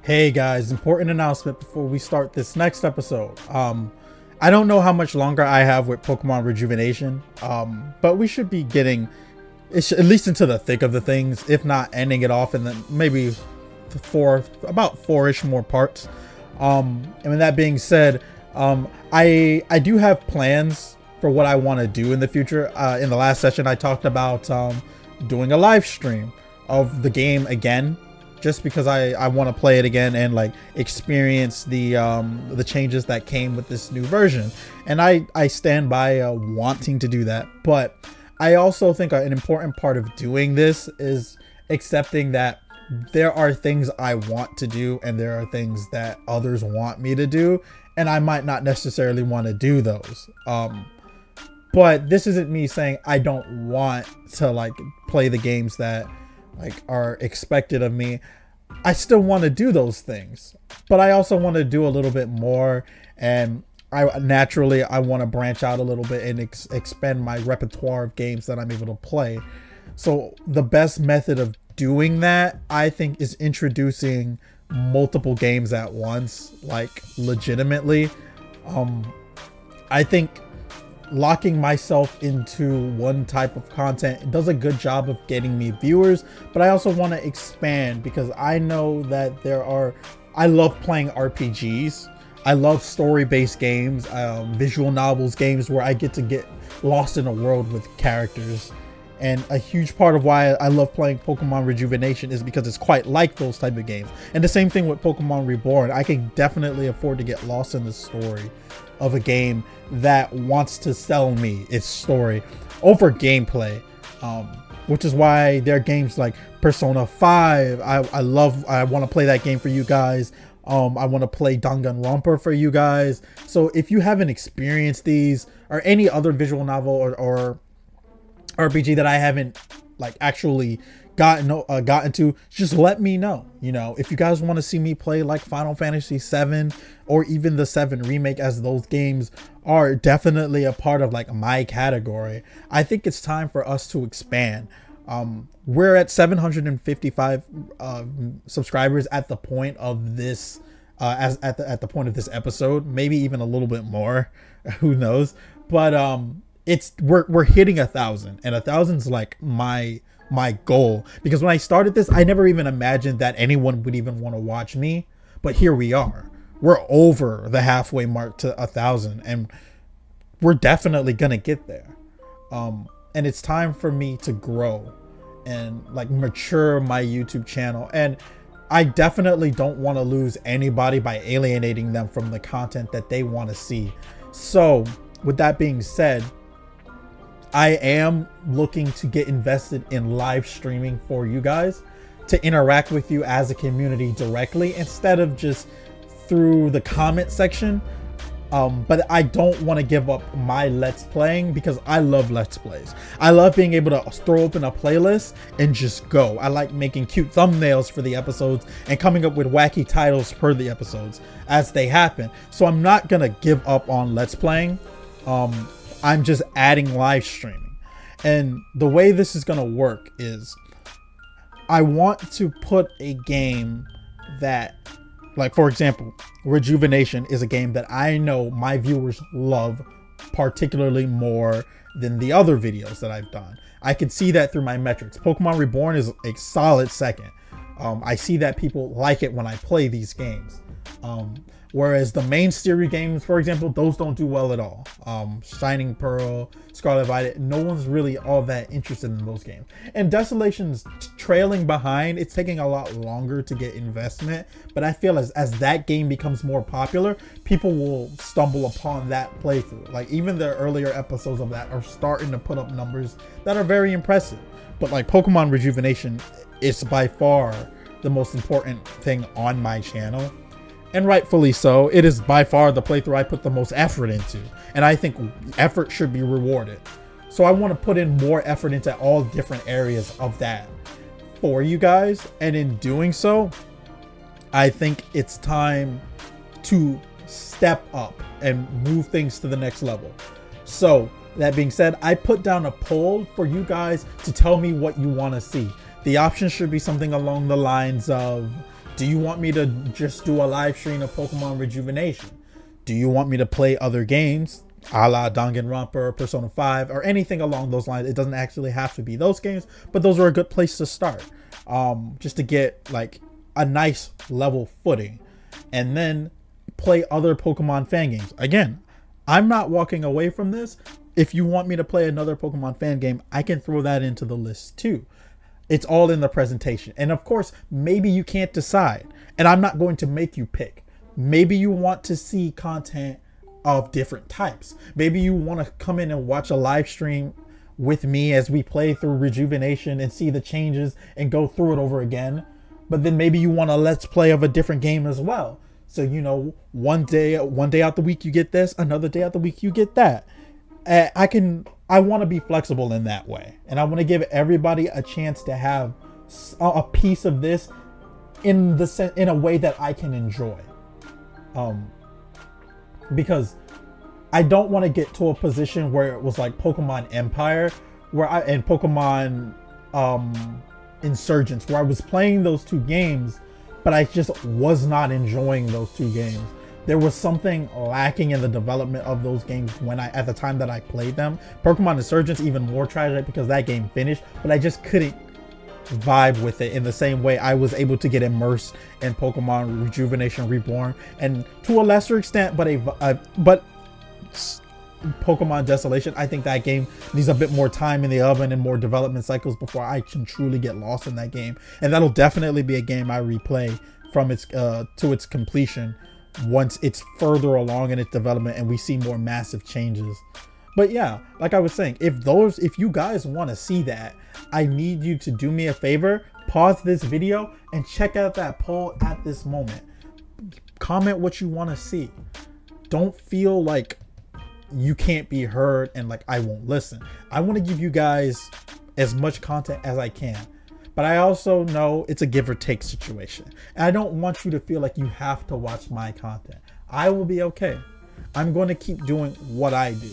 Hey guys, important announcement before we start this next episode. I don't know how much longer I have with Pokemon Rejuvenation, but we should be getting at least into the thick of the things, if not ending it off in the maybe about four-ish more parts. And with that being said, I do have plans for what I want to do in the future. In the last session, I talked about doing a live stream of the game again, just because I want to play it again and like experience the changes that came with this new version. And I stand by wanting to do that. But I also think an important part of doing this is accepting that there are things I want to do and there are things that others want me to do, and I might not necessarily want to do those. But this isn't me saying I don't want to like play the games that like are expected of me. I still want to do those things, but I also want to do a little bit more, and I want to branch out a little bit and expand my repertoire of games that I'm able to play. So the best method of doing that, I think, is introducing multiple games at once, like legitimately. I think locking myself into one type of content does a good job of getting me viewers, but I also want to expand because I know that I love playing RPGs. I love story-based games, visual novels, games where I get to get lost in a world with characters. And a huge part of why I love playing Pokemon Rejuvenation is because it's quite like those type of games. And the same thing with Pokemon Reborn. I can definitely afford to get lost in the story of a game that wants to sell me its story over gameplay, which is why there are games like Persona 5. I want to play that game for you guys. I want to play Danganronpa for you guys. So if you haven't experienced these or any other visual novel or RPG that I haven't like actually gotten to, just let me know. You know, if you guys want to see me play like Final Fantasy 7 or even the 7 remake, as those games are definitely a part of like my category, I think it's time for us to expand. We're at 755 subscribers at the point of this at the point of this episode, maybe even a little bit more, who knows. But we're hitting 1,000, and 1,000's like my goal, because when I started this, I never even imagined that anyone would even want to watch me. But here we are. We're over the halfway mark to 1,000, and we're definitely gonna get there. And it's time for me to grow and like mature my YouTube channel. And I definitely don't want to lose anybody by alienating them from the content that they want to see. So with that being said, I am looking to get invested in live streaming for you guys, to interact with you as a community directly instead of just through the comment section. But I don't want to give up my Let's Playing, because I love Let's Plays. I love being able to throw open a playlist and just go. I like making cute thumbnails for the episodes and coming up with wacky titles per the episodes as they happen. So I'm not going to give up on Let's Playing. I'm just adding live streaming. And the way this is going to work is I want to put a game that, like, for example, Rejuvenation is a game that I know my viewers love particularly more than the other videos that I've done. I can see that through my metrics. Pokemon Reborn is a solid second. I see that people like it when I play these games. Whereas the main series games, for example, those don't do well at all. Shining Pearl, Scarlet Violet, no one's really all that interested in those games. And Desolation's trailing behind. It's taking a lot longer to get investment. But I feel as that game becomes more popular, people will stumble upon that playthrough. Like, even the earlier episodes of that are starting to put up numbers that are very impressive. But like Pokemon Rejuvenation is by far the most important thing on my channel. And rightfully so. It is by far the playthrough I put the most effort into. And I think effort should be rewarded. So I want to put in more effort into all different areas of that for you guys. And in doing so, I think it's time to step up and move things to the next level. So that being said, I put down a poll for you guys to tell me what you want to see. The options should be something along the lines of, Do you want me to just do a live stream of Pokemon Rejuvenation? Do you want me to play other games, a la Danganronpa, Persona 5, or anything along those lines? It doesn't actually have to be those games, but those are a good place to start, just to get like a nice level footing, and then play other Pokemon fan games. Again, I'm not walking away from this. If you want me to play another Pokemon fan game, I can throw that into the list too. It's all in the presentation. And of course, maybe you can't decide, and I'm not going to make you pick. Maybe you want to see content of different types. Maybe you want to come in and watch a live stream with me as we play through Rejuvenation and see the changes and go through it over again. But then maybe you want a let's play of a different game as well. So, you know, one day out the week you get this, another day out the week you get that. I want to be flexible in that way, and I want to give everybody a chance to have a piece of this in a way that I can enjoy. Because I don't want to get to a position where it was like Pokemon Empire, and Pokemon Insurgents, where I was playing those two games, but I just was not enjoying those two games. There was something lacking in the development of those games at the time that I played them. Pokemon Insurgents even more tragic because that game finished, but I just couldn't vibe with it in the same way I was able to get immersed in Pokemon Rejuvenation Reborn, and to a lesser extent, but Pokemon Desolation. I think that game needs a bit more time in the oven and more development cycles before I can truly get lost in that game, and that'll definitely be a game I replay from its to its completion once it's further along in its development and we see more massive changes. But yeah, like I was saying, if you guys want to see that, I need you to do me a favor, pause this video and check out that poll at this moment. Comment what you want to see. Don't feel like you can't be heard and like I won't listen. I want to give you guys as much content as I can, but I also know it's a give or take situation, and I don't want you to feel like you have to watch my content. I will be okay. I'm going to keep doing what I do,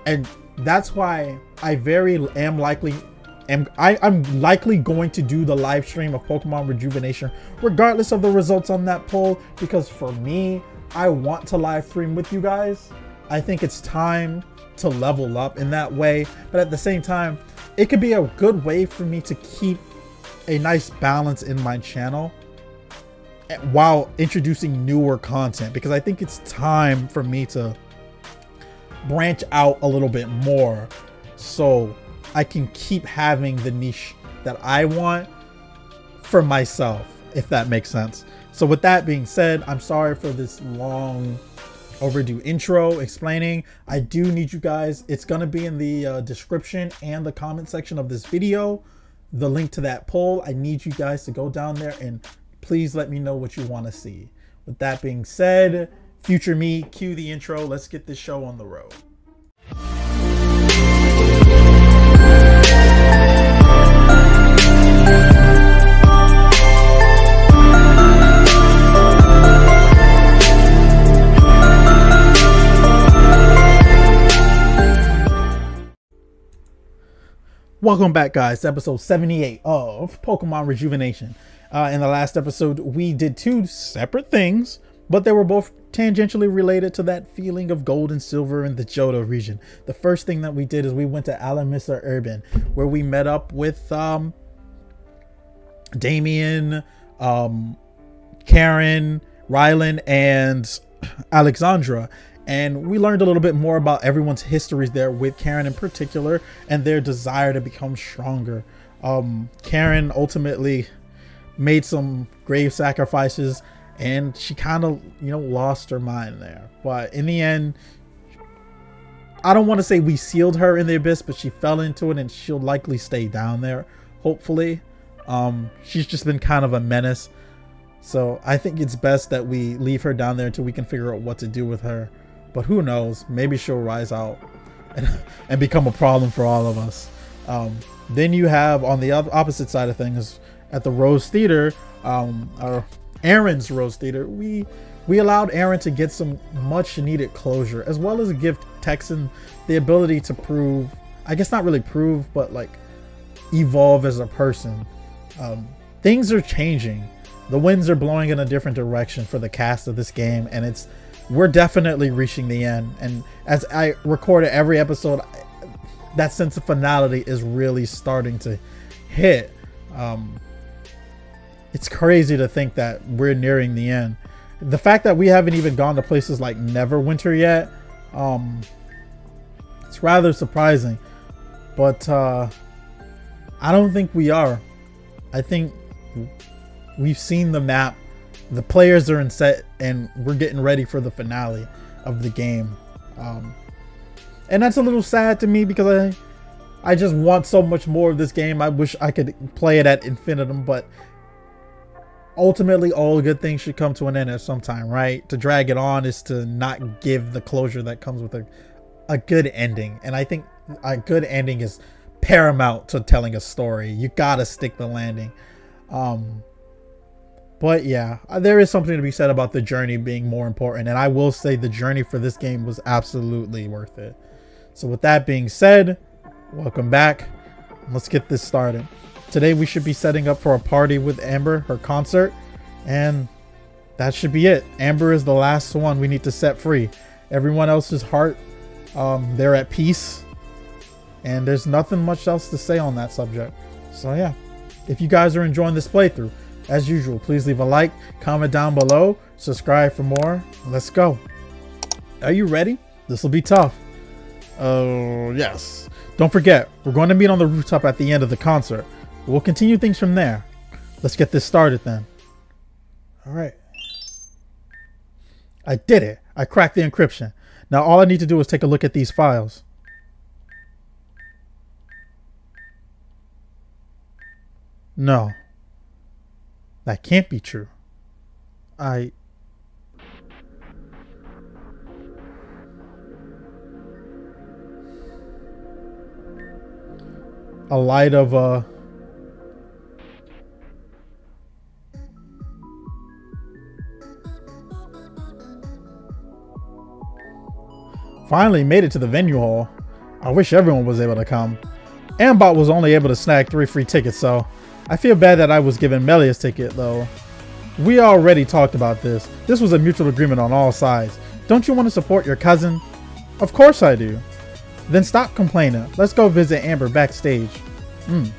and that's why I'm likely going to do the live stream of Pokemon Rejuvenation regardless of the results on that poll, because for me, I want to live stream with you guys. I think it's time to level up in that way, but at the same time, it could be a good way for me to keep a nice balance in my channel while introducing newer content, because I think it's time for me to branch out a little bit more so I can keep having the niche that I want for myself, if that makes sense. So with that being said, I'm sorry for this long overdue intro explaining. I do need you guys, it's going to be in the description and the comment section of this video, the link to that poll. I need you guys to go down there and please let me know what you want to see. With that being said, future me, cue the intro. Let's get this show on the road. Welcome back, guys, to episode 78 of Pokemon Rejuvenation. In the last episode, we did two separate things, but they were both tangentially related to that feeling of gold and silver in the Johto region. The first thing that we did is we went to Alamissa Urban, where we met up with Damien, Karen, Rylan, and Alexandra. And we learned a little bit more about everyone's histories there, with Karen in particular, and their desire to become stronger. Karen ultimately made some grave sacrifices, and she kind of, lost her mind there. But in the end, I don't want to say we sealed her in the abyss, but she fell into it, and she'll likely stay down there, hopefully. She's just been kind of a menace. So I think it's best that we leave her down there until we can figure out what to do with her. But who knows, maybe she'll rise out and become a problem for all of us. Then you have, on the opposite side of things, at the Rose Theater, or Aaron's Rose Theater, we allowed Aaron to get some much needed closure, as well as give Texan the ability to prove, I guess not really prove, but like evolve as a person. Things are changing. The winds are blowing in a different direction for the cast of this game, and we're definitely reaching the end. And as I recorded every episode, that sense of finality is really starting to hit. It's crazy to think that we're nearing the end. The fact that we haven't even gone to places like Neverwinter yet, it's rather surprising. But I don't think we are. I think we've seen the map, the players are in set, and we're getting ready for the finale of the game. And that's a little sad to me because I just want so much more of this game. I wish I could play it at infinitum, but ultimately all good things should come to an end at some time, right? To drag it on is to not give the closure that comes with a good ending. And I think a good ending is paramount to telling a story. You gotta stick the landing. But yeah, there is something to be said about the journey being more important, and I will say the journey for this game was absolutely worth it. So with that being said, welcome back. Let's get this started. Today we should be setting up for a party with Amber, her concert, and that should be it. Amber is the last one we need to set free. Everyone else's heart, they're at peace, and there's nothing much else to say on that subject. So yeah, if you guys are enjoying this playthrough, as usual, please leave a like, comment down below, subscribe for more. Let's go. Are you ready? This will be tough. Yes. Don't forget, we're going to meet on the rooftop at the end of the concert. We'll continue things from there. Let's get this started then. All right. I did it. I cracked the encryption. Now all I need to do is take a look at these files. No. That can't be true. A light of Finally made it to the venue hall. I wish everyone was able to come. Ambot was only able to snag 3 free tickets, so I feel bad that I was given Melia's ticket though. We already talked about this. This was a mutual agreement on all sides. Don't you want to support your cousin? Of course I do. Then stop complaining. Let's go visit Amber backstage. I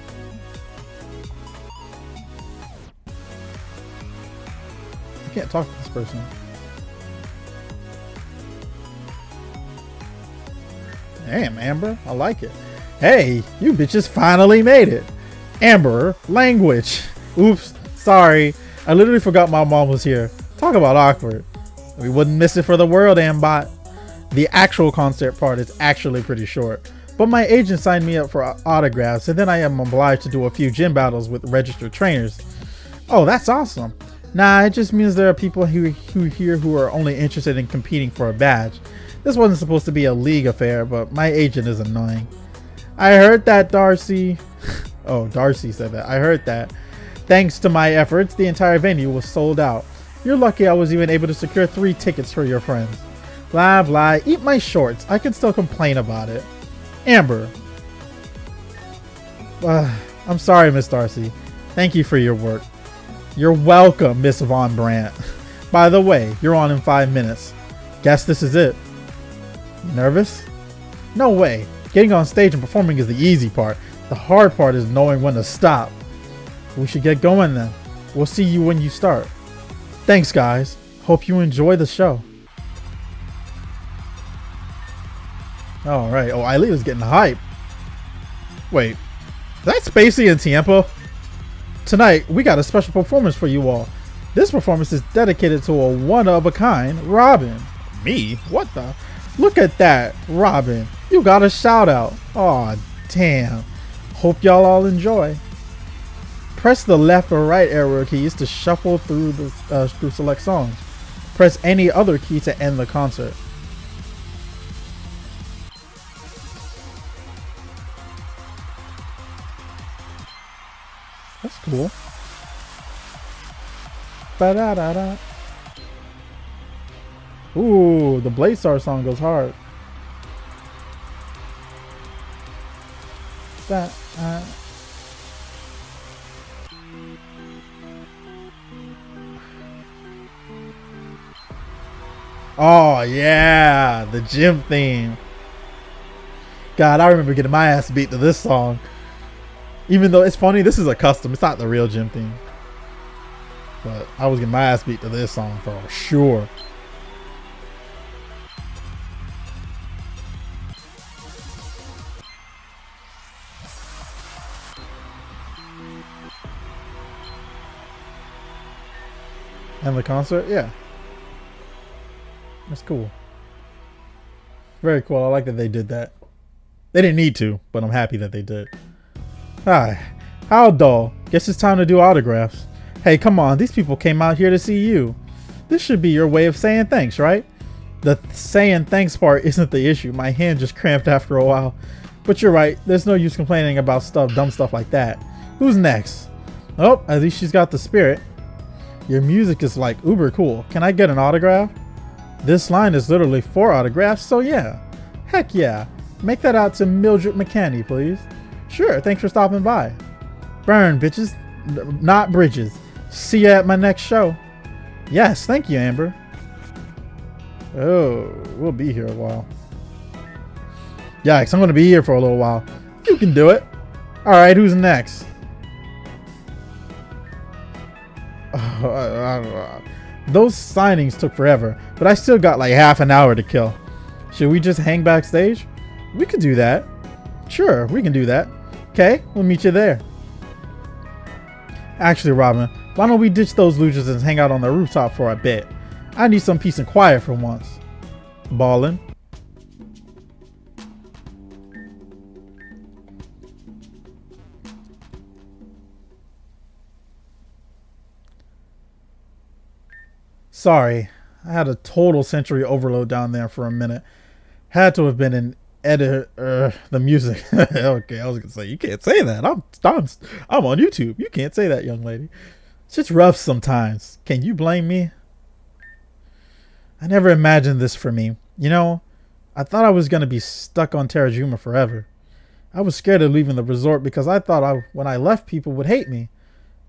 can't talk to this person. Damn, Amber, I like it. Hey, you bitches finally made it. Amber, language. Oops, sorry. I literally forgot my mom was here. Talk about awkward. We wouldn't miss it for the world, Ambot. The actual concert part is actually pretty short, but my agent signed me up for autographs, and then I am obliged to do a few gym battles with registered trainers. Oh, that's awesome. Nah, it just means there are people who here who are only interested in competing for a badge. This wasn't supposed to be a league affair, but my agent is annoying. I heard that, Darcy. Oh, Darcy said that. I heard that. Thanks to my efforts, the entire venue was sold out. You're lucky I was even able to secure 3 tickets for your friends. Blah, blah. Eat my shorts. I can still complain about it. Amber. I'm sorry, Miss Darcy. Thank you for your work. You're welcome, Miss Von Brandt. By the way, you're on in 5 minutes. Guess this is it. Nervous? No way. Getting on stage and performing is the easy part. The hard part is knowing when to stop. We should get going then. We'll see you when you start. Thanks, guys. Hope you enjoy the show. All right. Oh, Eileen was getting hype. Wait, is that Spacey and Tiempo? Tonight, we got a special performance for you all. This performance is dedicated to a one-of-a-kind Robin. Me? What the? Look at that, Robin. You got a shout out. Aw, damn. Hope y'all all enjoy. Press the left or right arrow keys to shuffle through the through select songs. Press any other key to end the concert. That's cool. Ba-da-da-da. Ooh, the Blade Star song goes hard. Oh yeah, the gym theme. God, I remember getting my ass beat to this song. Even though it's funny, this is a custom. It's not the real gym theme. But I was getting my ass beat to this song for sure. And the concert, yeah. That's cool. Very cool. I like that they did that. They didn't need to, but I'm happy that they did. Hi. How dull. Guess it's time to do autographs. Hey, come on. These people came out here to see you. This should be your way of saying thanks, right? The saying thanks part isn't the issue. My hand just cramped after a while. But you're right. There's no use complaining about dumb stuff like that. Who's next? Oh, at least she's got the spirit. Your music is like uber cool. Can I get an autograph? This line is literally 4 autographs, so yeah. Heck yeah. Make that out to Mildred McCanny, please. Sure, thanks for stopping by. Burn, bitches. Not bridges. See ya at my next show. Yes, thank you, Amber. Oh, we'll be here a while. Yikes, I'm going to be here for a little while. You can do it. Alright, who's next? Those signings took forever, but I still got like half an hour to kill. Should we just hang backstage? We could do that. Sure, we can do that. Okay, we'll meet you there. Actually, Robin, why don't we ditch those losers and hang out on the rooftop for a bit? I need some peace and quiet for once. Ballin'. Sorry, I had a total sensory overload down there for a minute. Had to have been an editor. The music. Okay, I was gonna say you can't say that. I'm on YouTube. You can't say that, young lady. It's just rough sometimes. Can you blame me? I never imagined this for me. You know, I thought I was gonna be stuck on Terrajuma forever. I was scared of leaving the resort because I thought when I left, people would hate me.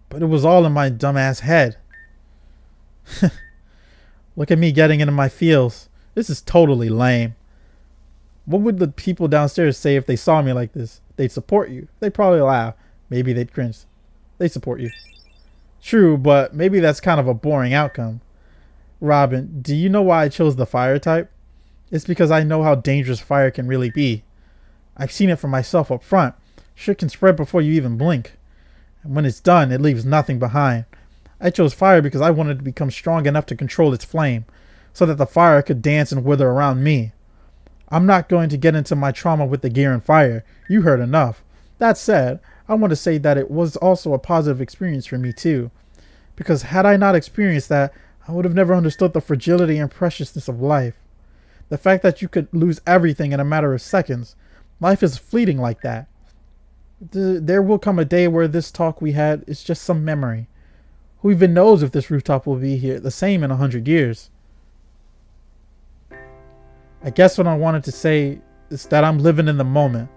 But it was all in my dumbass head. Look at me getting into my feels. This is totally lame. What would the people downstairs say if they saw me like this? They'd support you. They'd probably laugh. Maybe they'd cringe. They support you. True, but maybe that's kind of a boring outcome. Robin, do you know why I chose the fire type? It's because I know how dangerous fire can really be. I've seen it for myself up front. Shit can spread before you even blink. And when it's done, it leaves nothing behind. I chose fire because I wanted to become strong enough to control its flame, so that the fire could dance and wither around me. I'm not going to get into my trauma with the gear and fire. You heard enough. That said, I want to say that it was also a positive experience for me too. Because had I not experienced that, I would have never understood the fragility and preciousness of life. The fact that you could lose everything in a matter of seconds. Life is fleeting like that. There will come a day where this talk we had is just some memory. Who even knows if this rooftop will be here the same in 100 years? I guess what I wanted to say is that I'm living in the moment,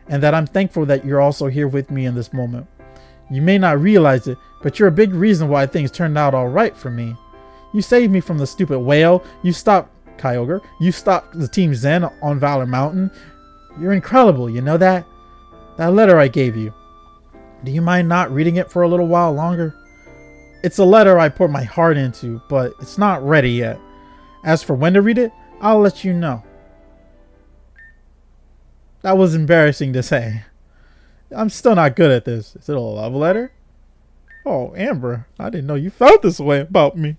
and that I'm thankful that you're also here with me in this moment. You may not realize it, but you're a big reason why things turned out alright for me. You saved me from the stupid whale, you stopped Kyogre, you stopped the Team Zen on Valor Mountain. You're incredible, you know that? That letter I gave you. Do you mind not reading it for a little while longer? It's a letter I put my heart into, but it's not ready yet. As for when to read it, I'll let you know. That was embarrassing to say. I'm still not good at this. Is it a love letter? Oh, Amber, I didn't know you felt this way about me.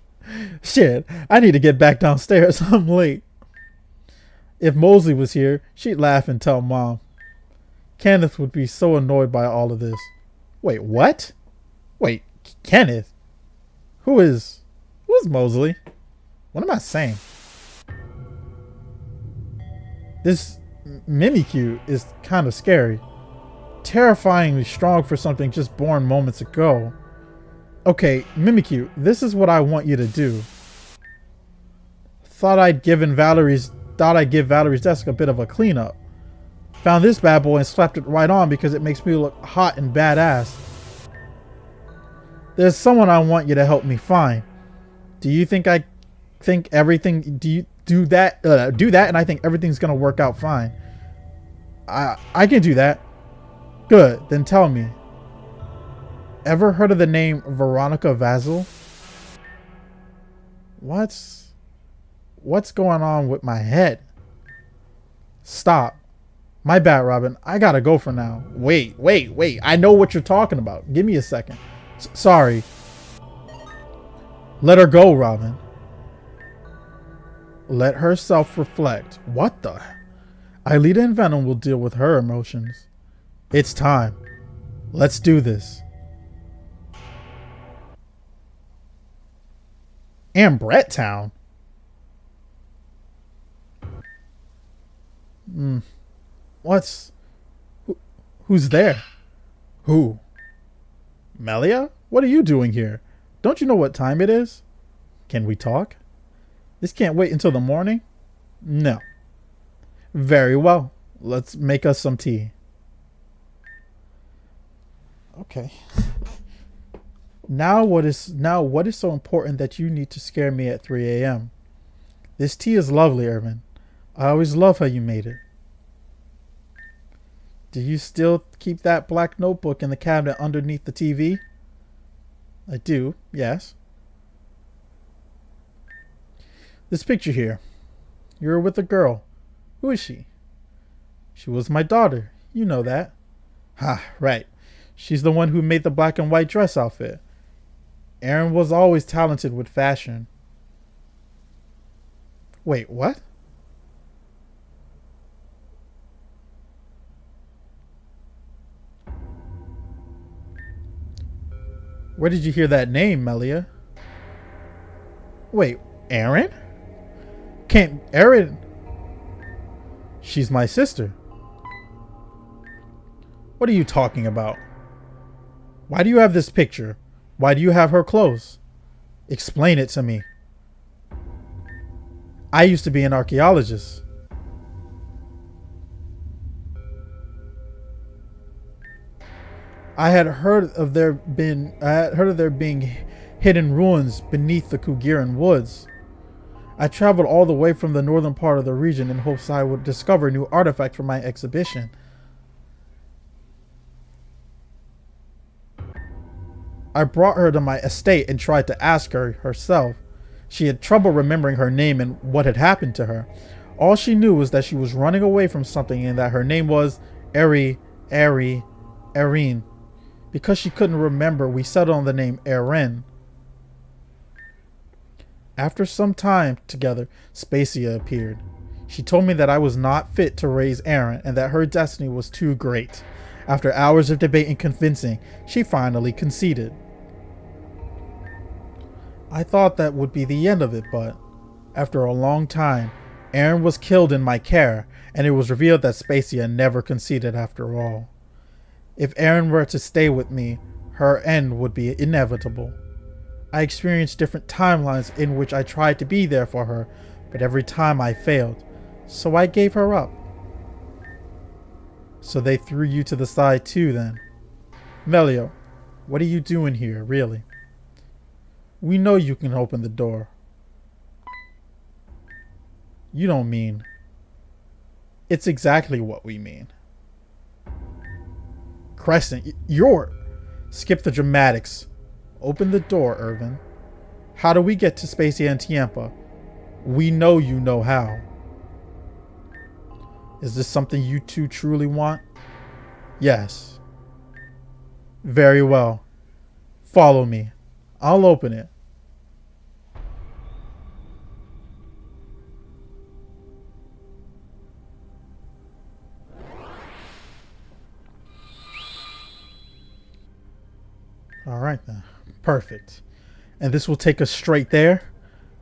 Shit, I need to get back downstairs. I'm late. If Mosley was here, she'd laugh and tell Mom. Kenneth would be so annoyed by all of this. Wait, what? Wait, Kenneth? Who's Mosley? What am I saying? This Mimikyu is kind of scary. Terrifyingly strong for something just born moments ago. Okay, Mimikyu, this is what I want you to do. Thought I'd give Valerie's desk a bit of a cleanup. Found this bad boy and slapped it right on because it makes me look hot and badass. There's someone I want you to help me find. Do you think do that, and I think everything's gonna work out fine. I can do that. Good, then tell me. Ever heard of the name Veronica Vasil? What's going on with my head? Stop. My bad, Robin. I gotta go for now. Wait. I know what you're talking about. Give me a second. Sorry. Let her go, Robin. Let her self-reflect. What the? Aelita and Venom will deal with her emotions. It's time. Let's do this. Ambrette Town? Who's there? Who? Melia? What are you doing here? Don't you know what time it is? Can we talk? This can't wait until the morning? No. Very well. Let's make us some tea. Okay. Now what is so important that you need to scare me at 3 a.m.? This tea is lovely, Irvin. I always love how you made it. Do you still keep that black notebook in the cabinet underneath the TV? I do, yes. This picture here. You're with a girl. Who is she? She was my daughter. You know that. Ha, right. She's the one who made the black and white dress outfit. Erin was always talented with fashion. Wait, what? Where did you hear that name, Melia? Wait, Erin? Can't Erin? She's my sister. What are you talking about? Why do you have this picture? Why do you have her clothes? Explain it to me. I used to be an archaeologist. I had heard of there being hidden ruins beneath the Kugiran woods. I traveled all the way from the northern part of the region in hopes I would discover new artifacts for my exhibition. I brought her to my estate and tried to ask her herself. She had trouble remembering her name and what had happened to her. All she knew was that she was running away from something and that her name was Erin. Because she couldn't remember, we settled on the name Erin. After some time together, Spacia appeared. She told me that I was not fit to raise Erin and that her destiny was too great. After hours of debate and convincing, she finally conceded. I thought that would be the end of it, but after a long time, Erin was killed in my care, and it was revealed that Spacia never conceded after all. If Erin were to stay with me, her end would be inevitable. I experienced different timelines in which I tried to be there for her, but every time I failed, so I gave her up. So they threw you to the side too then. Melio, what are you doing here, really? We know you can open the door. You don't mean... It's exactly what we mean. Crescent, you're... Skip the dramatics. Open the door, Irvin. How do we get to Spacia and Tiempa? We know you know how. Is this something you two truly want? Yes. Very well. Follow me. I'll open it. All right then. Perfect. And this will take us straight there.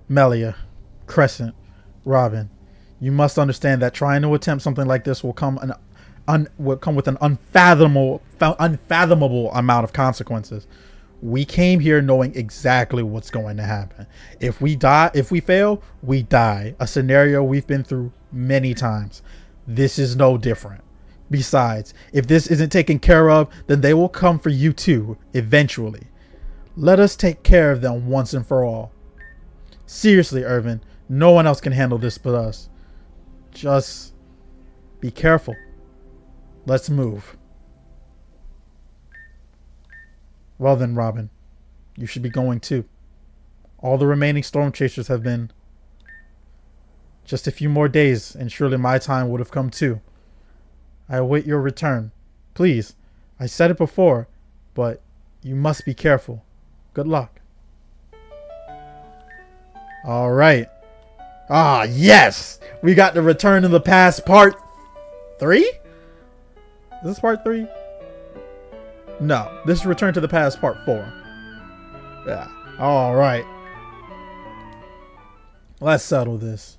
Melia, Crescent, Robin, you must understand that trying to attempt something like this will come with an unfathomable amount of consequences. We came here knowing exactly what's going to happen. If we fail, we die. A scenario we've been through many times. This is no different. Besides, if this isn't taken care of, then they will come for you too, eventually. Let us take care of them once and for all. Seriously, Irvin, No one else can handle this but us. Just be careful. Let's move. Well then, Robin. You should be going too. All the remaining storm chasers have been. Just a few more days, and surely my time would have come too. I await your return. Please, I said it before, but you must be careful. Good luck. Alright. Ah, yes! We got the Return to the Past Part 3? Is this Part 3? No, this is Return to the Past Part 4. Yeah. Alright. Let's settle this.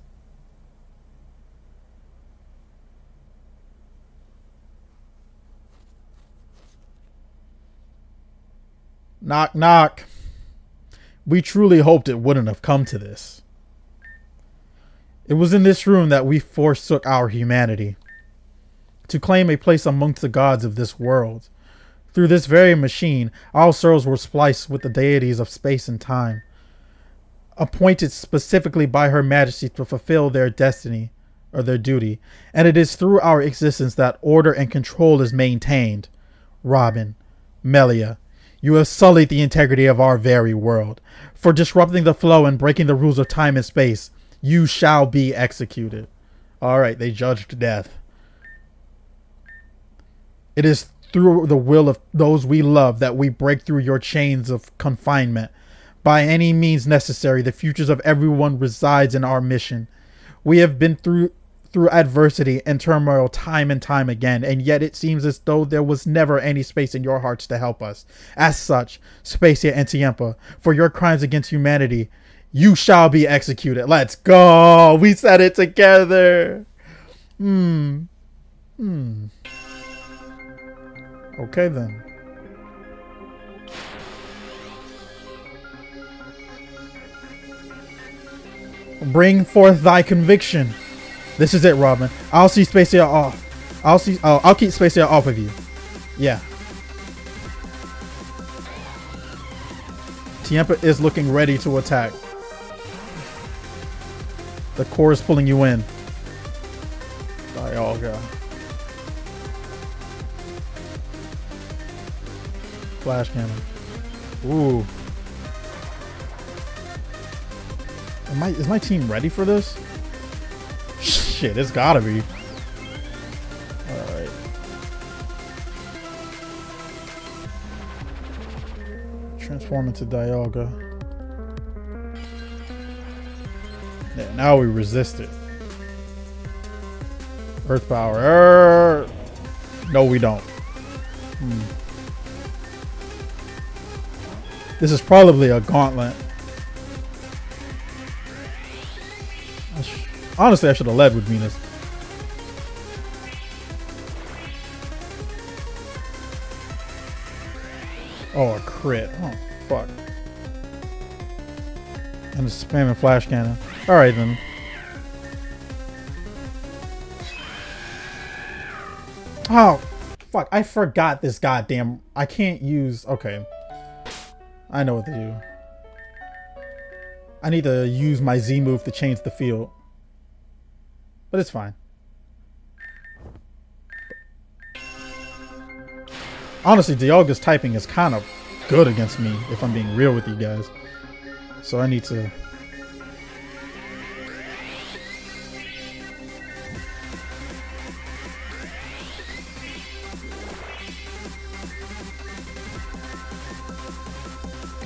Knock, knock. We truly hoped it wouldn't have come to this. It was in this room that we forsook our humanity to claim a place amongst the gods of this world. Through this very machine, our souls were spliced with the deities of space and time, appointed specifically by Her Majesty to fulfill their destiny or their duty, and it is through our existence that order and control is maintained. Robin, Melia, you have sullied the integrity of our very world. For disrupting the flow and breaking the rules of time and space, you shall be executed. Alright, they judged death. It is through the will of those we love that we break through your chains of confinement. By any means necessary, the futures of everyone resides in our mission. We have been through adversity and turmoil time and time again, and yet it seems as though there was never any space in your hearts to help us. As such, Spacia and Tiempa, for your crimes against humanity, you shall be executed. Let's go! We said it together! Okay then. Bring forth thy conviction. This is it, Robin. I'll see Spacia off. I'll keep Spacia off of you. Yeah. Tiempa is looking ready to attack. The core is pulling you in. Dialga. Flash cannon. Ooh. Is my team ready for this? Shit, it's gotta be. Alright. Transform into Dialga. Yeah, now we resist it. Earth power. No, we don't. This is probably a gauntlet. Honestly, I should have led with Venus. Oh, a crit. Oh, fuck. And a spamming flash cannon. Alright then. Oh, fuck. I forgot this goddamn... I can't use... Okay. I know what to do. I need to use my Z move to change the field. But it's fine. Honestly, Dialga's typing is kind of good against me, if I'm being real with you guys. So I need to...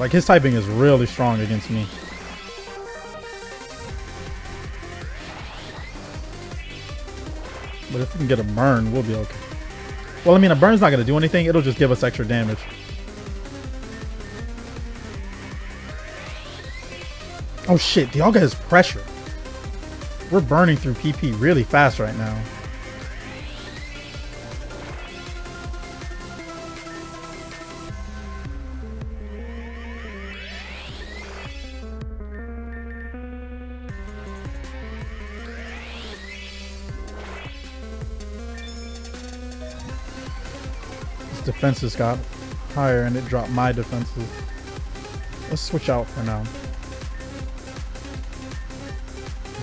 Like, his typing is really strong against me. But if we can get a burn, we'll be okay. Well, I mean, a burn's not going to do anything. It'll just give us extra damage. Oh shit, Dialga has pressure. We're burning through PP really fast right now. Defenses got higher and it dropped my defenses. Let's switch out for now.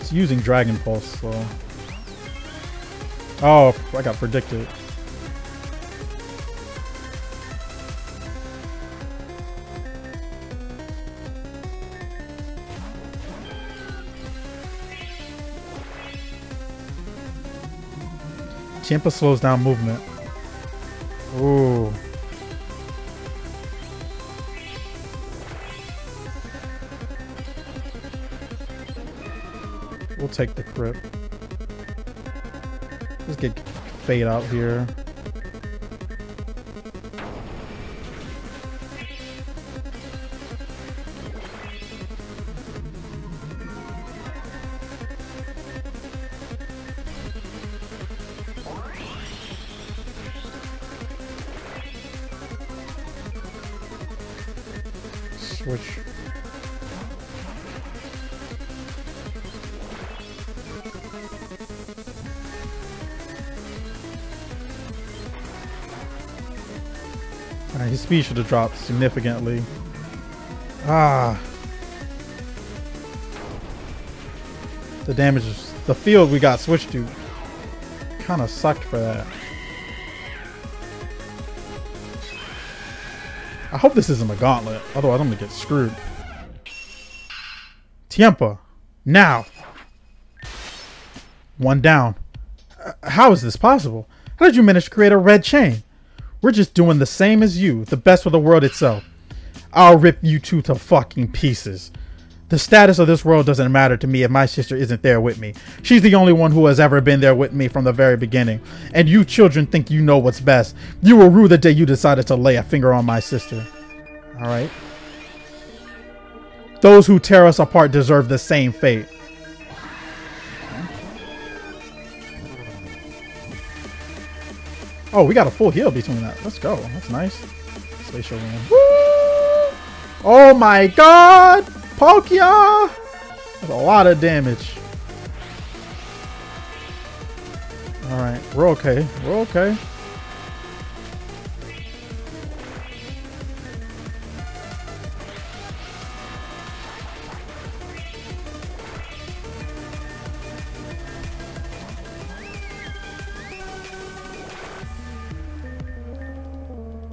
It's using Dragon Pulse, so... Oh, I got predicted. Champa slows down movement. Ooh. We'll take the crit. Let's get Fade out here. Switch. His speed should have dropped significantly. Ah. The damage is... The field we got switched to kind of sucked for that. I hope this isn't a gauntlet. Otherwise I'm going to get screwed. Tiempo. Now. One down. How is this possible? How did you manage to create a red chain? We're just doing the same as you, the best for the world itself. I'll rip you two to fucking pieces. The status of this world doesn't matter to me if my sister isn't there with me. She's the only one who has ever been there with me from the very beginning. And you children think you know what's best. You will rue the day you decided to lay a finger on my sister. Alright. Those who tear us apart deserve the same fate. Oh, we got a full heal between that. Let's go. That's nice. Spatial Ram. Woo! Oh my god! Palkia! That's a lot of damage. Alright, we're okay. We're okay.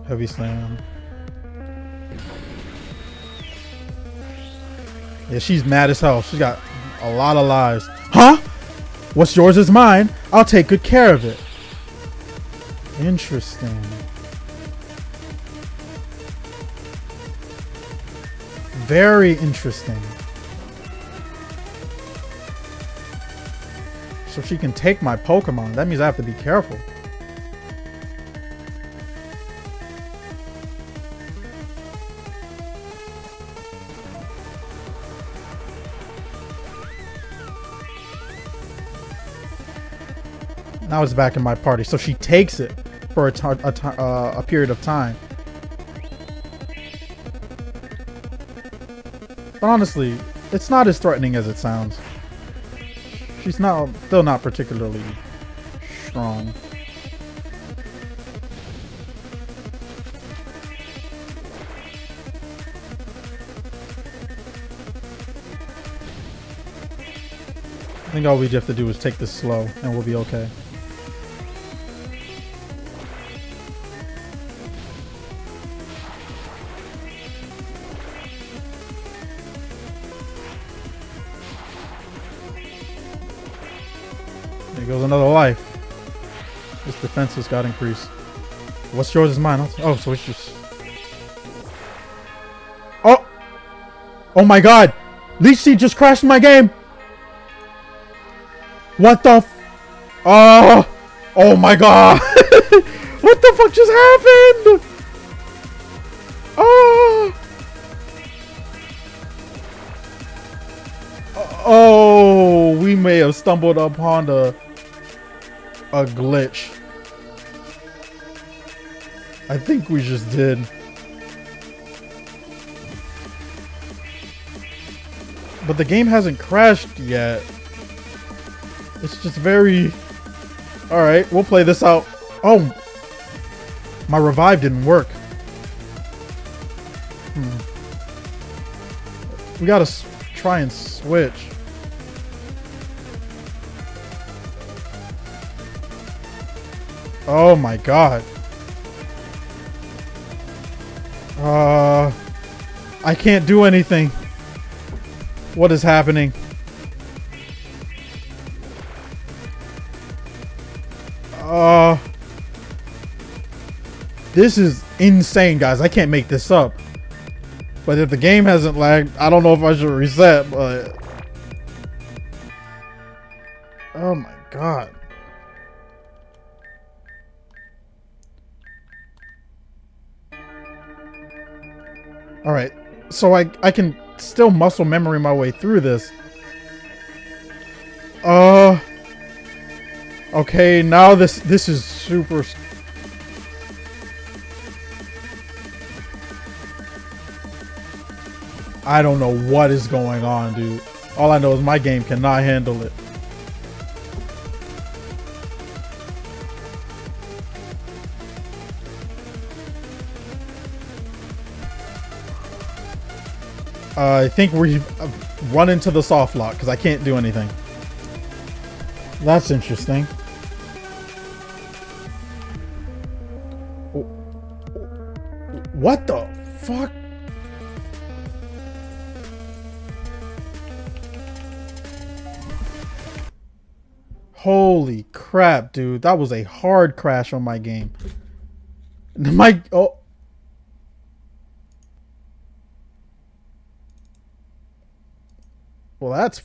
Heavy slam. Yeah, she's mad as hell. She's got a lot of lives. Huh? What's yours is mine. I'll take good care of it. Interesting. Very interesting. So she can take my Pokemon. That means I have to be careful. Now it's back in my party, so she takes it for a period of time. But honestly, it's not as threatening as it sounds. She's still not particularly strong. I think all we have to do is take this slow, and we'll be okay. There goes another life. This defense has got increased. What's yours is mine. Oh, so it's just... Oh! Oh my god! Leech Seed just crashed my game! What the f... Oh! Oh my god! What the fuck just happened? Oh! Oh! We may have stumbled upon a glitch. I think we just did. But the game hasn't crashed yet. It's just very... Alright, we'll play this out. Oh! My revive didn't work. We gotta try and switch. Oh my god. I can't do anything. What is happening? This is insane, guys. I can't make this up. But if the game hasn't lagged, I don't know if I should reset, but... Oh my god. Alright, so I can still muscle memory my way through this. Okay, now this is super... I don't know what is going on, dude. All I know is my game cannot handle it. I think we run into the soft lock because I can't do anything. That's interesting. What the fuck? Holy crap, dude. That was a hard crash on my game. Oh. Well, that's...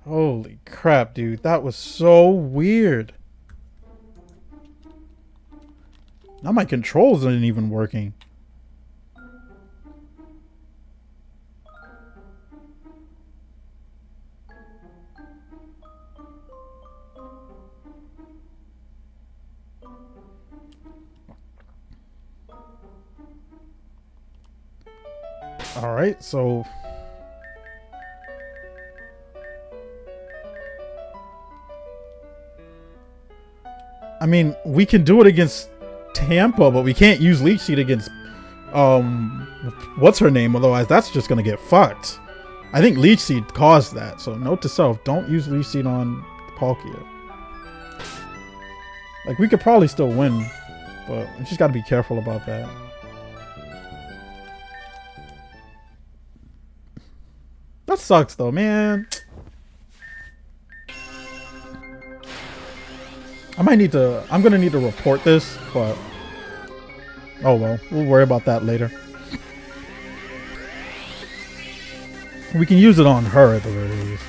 Holy crap, dude. That was so weird. Now my controls aren't even working. All right, so I mean, we can do it against Tampa, but we can't use Leech Seed against what's her name, otherwise that's just gonna get fucked. I think Leech Seed caused that, so note to self, don't use Leech Seed on Palkia. Like, we could probably still win, but we just gotta be careful about that. That sucks though, man. I'm gonna need to report this, but oh well, we'll worry about that later. We can use it on her at the very least.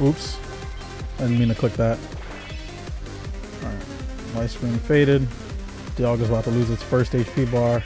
Oops. I didn't mean to click that. Alright. My screen faded. Dialga is about to lose its first HP bar.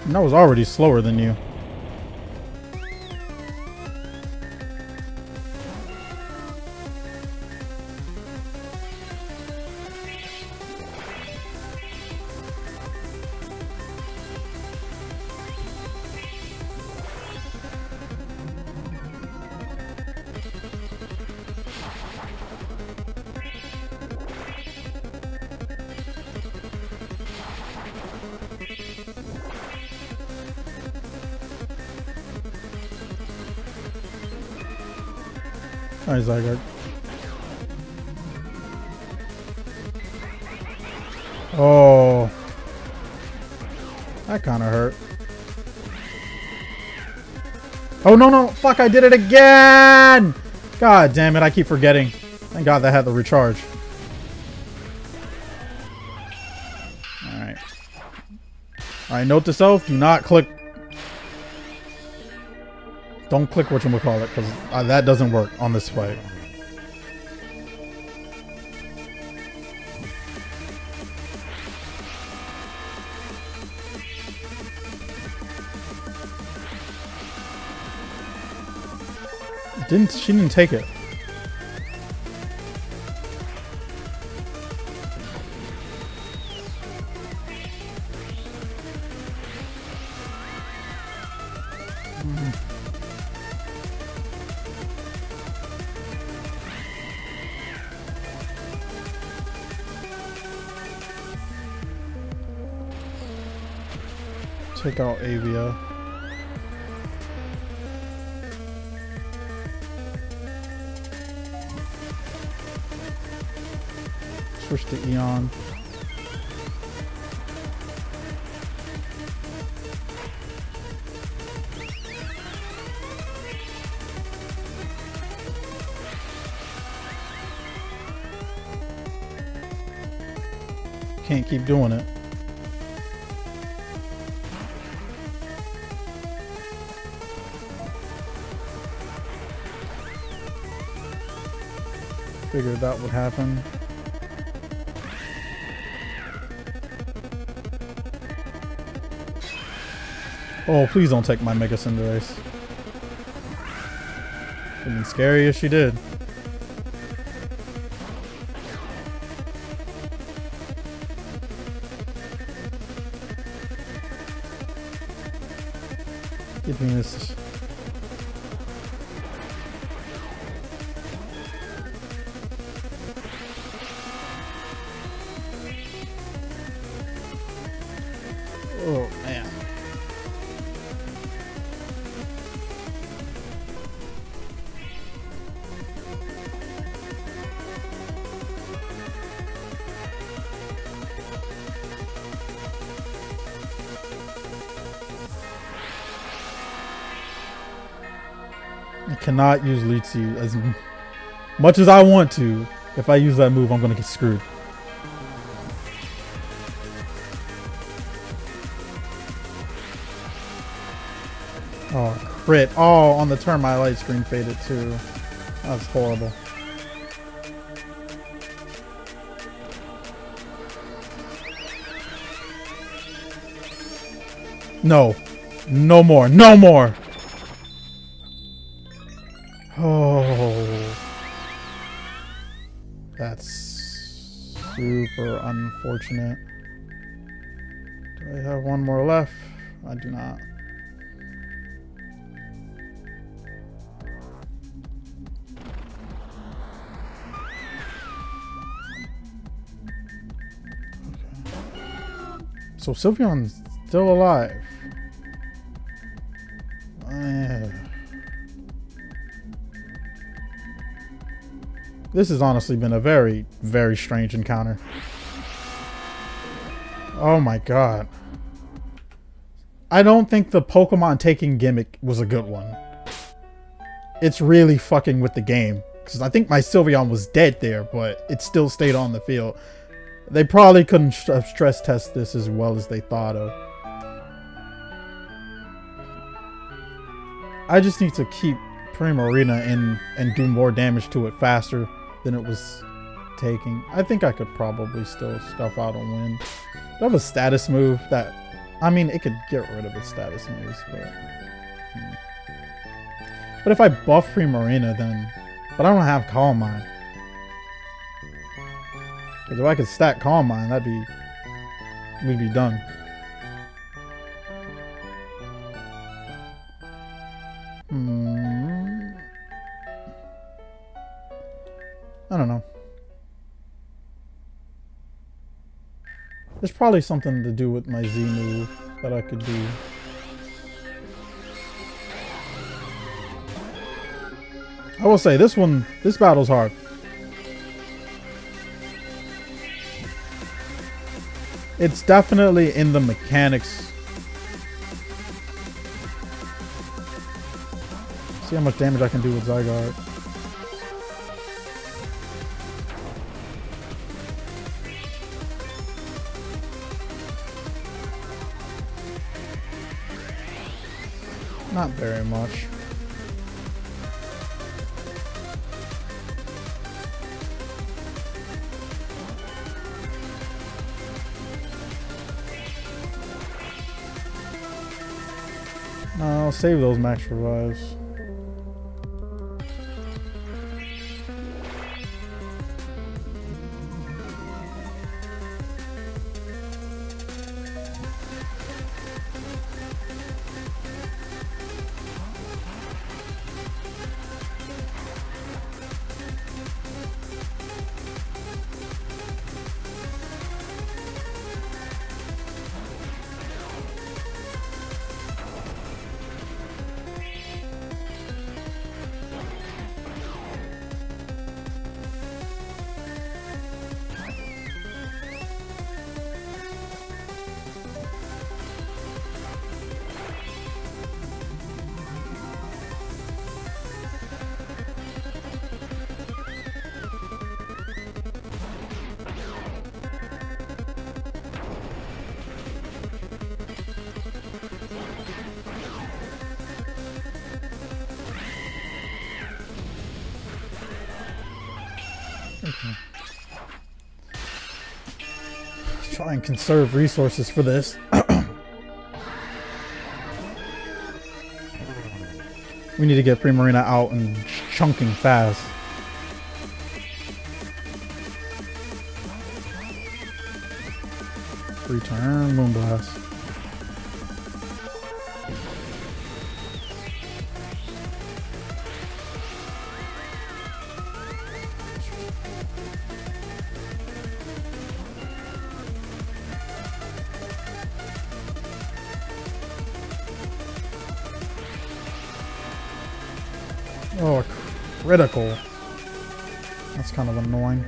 And I was already slower than you. Alright, Zygarde. Oh. That kind of hurt. Oh, no, no. Fuck, I did it again! God damn it, I keep forgetting. Thank God that had the recharge. Alright, note to self, do not click. Don't click whatchamacallit, because that doesn't work on this fight. She didn't take it. Take out Avia. Switch to Eon. Can't keep doing it. Figured that would happen. Oh, please don't take my Mega Cinderace. It'd been scary if she did. Give me this. Oh, man. I cannot use Litsi as much as I want to. If I use that move, I'm going to get screwed. Oh, crit. Oh, on the turn my light screen faded too. That's horrible. No. No more. No more. Oh. That's super unfortunate. Do I have one more left? I do not. So Sylveon's still alive. This has honestly been a very, very strange encounter. Oh my god. I don't think the Pokemon taking gimmick was a good one. It's really fucking with the game. Because I think my Sylveon was dead there, but it still stayed on the field. They probably couldn't stress test this as well as they thought of. I just need to keep Primarina in and do more damage to it faster than it was taking. I think I could probably still stuff out a win. I have a status move that, I mean, it could get rid of its status moves, but if I buff Primarina, then, but I don't have Calm Mind. Because if I could stack Calm Mind, we'd be done. I don't know. There's probably something to do with my Z move that I could do. I will say, this battle's hard. It's definitely in the mechanics. See how much damage I can do with Zygarde. Not very much. No, I'll save those max revives. Try and conserve resources for this. We need to get Primarina out and chunking fast. Return Moonblast. Oh, a critical. That's kind of annoying.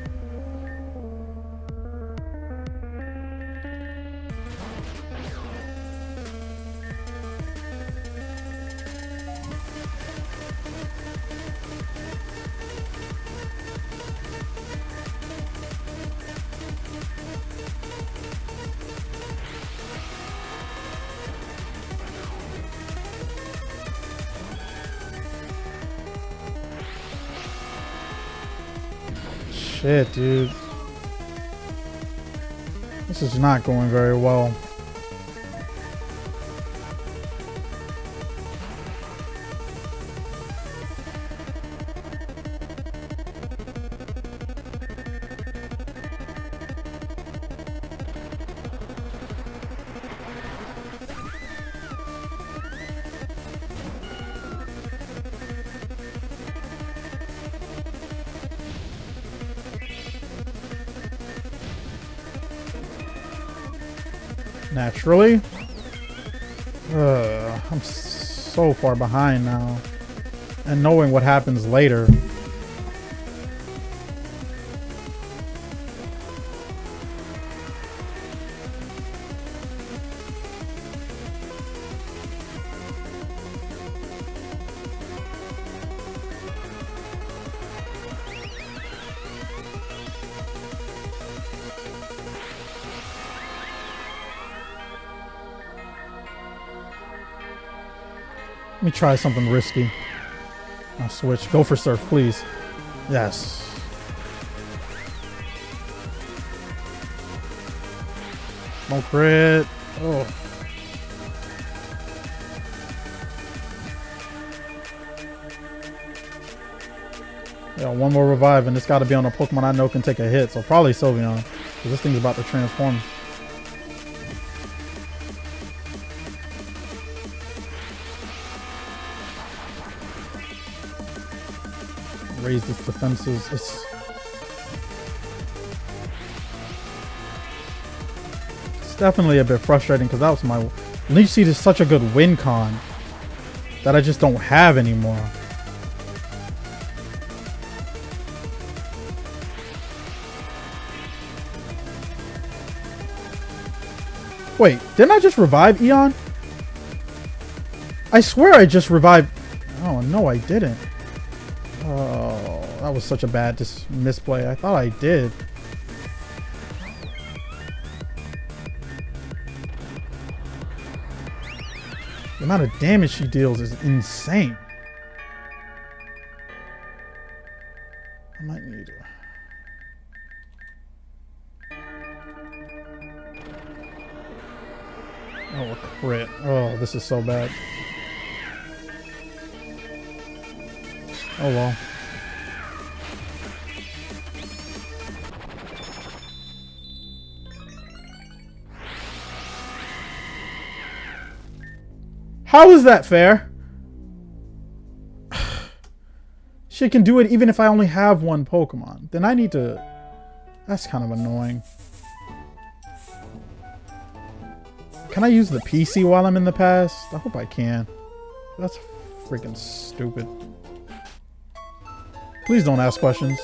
Shit, dude. This is not going very well. Naturally. I'm so far behind now. And knowing what happens later. Let me try something risky. I'll switch. Go for Surf, please. Yes. No crit. Oh. Yeah, one more revive, and it's got to be on a Pokemon I know can take a hit. So probably Sylveon, because this thing's about to transform. Raise its defenses. It's definitely a bit frustrating because that was my Leech Seed is such a good win con that I just don't have anymore. Wait, didn't I just revive Eon? I swear I just revived. Oh no, I didn't. Oh, that was such a bad misplay. I thought I did. amount of damage she deals is insane. I might need oh, a crit. Oh, this is so bad. Oh well. How is that fair? She can do it even if I only have one Pokemon. Then I need to... That's kind of annoying. Can I use the PC while I'm in the past? I hope I can. That's freaking stupid. Please don't ask questions.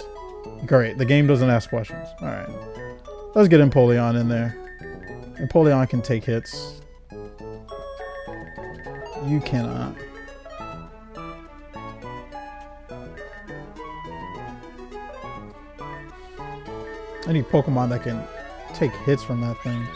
Great, the game doesn't ask questions. Alright. Let's get Empoleon in there. Empoleon can take hits. You cannot. I need Pokemon that can take hits from that thing.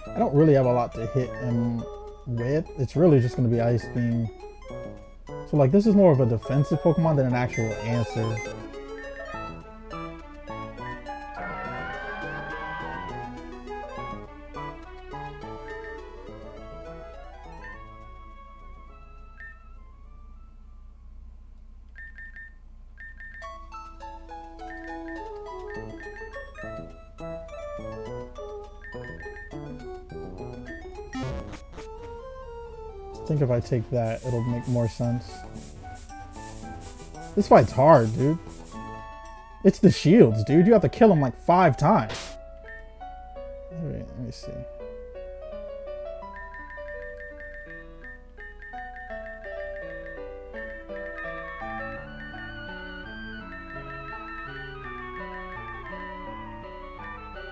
I don't really have a lot to hit him with. It's really just going to be Ice Beam. So like this is more of a defensive Pokemon than an actual answer. I think if I take that, it'll make more sense. This fight's hard, dude. It's the shields, dude. You have to kill him like 5 times. Alright, let me see.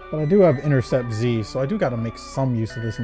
But I do have Intercept Z, so I do gotta make some use of this.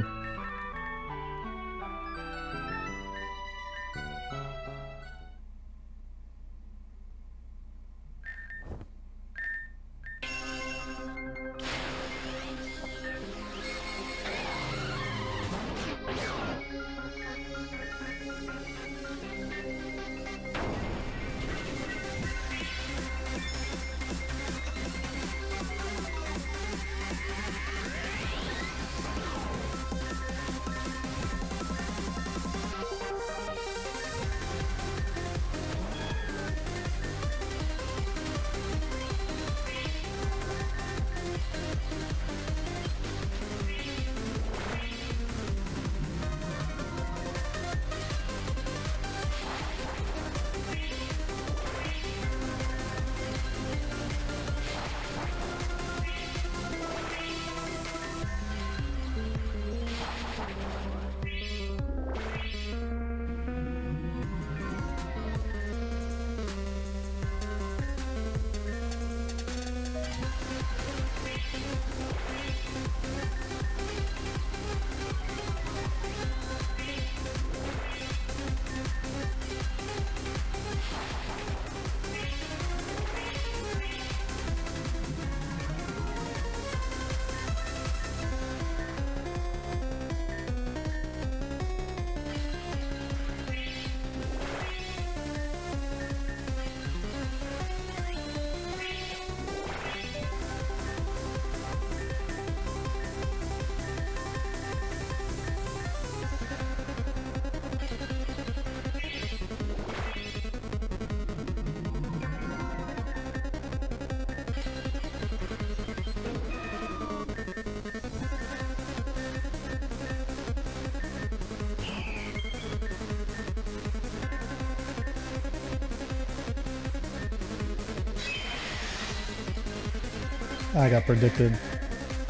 I got predicted.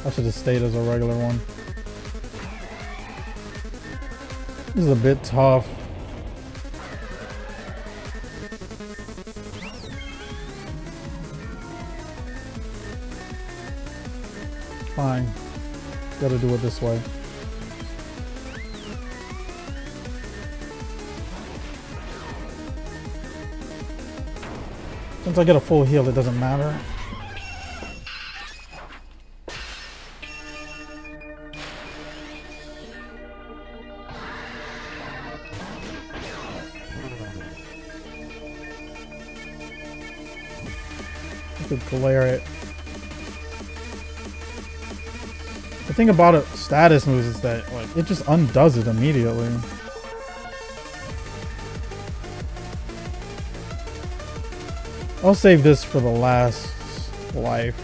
I should have stayed as a regular one. This is a bit tough. Fine. Gotta do it this way. Since I get a full heal, it doesn't matter. I could glare it. The thing about it, status moves is that like it just undoes it immediately. I'll save this for the last life.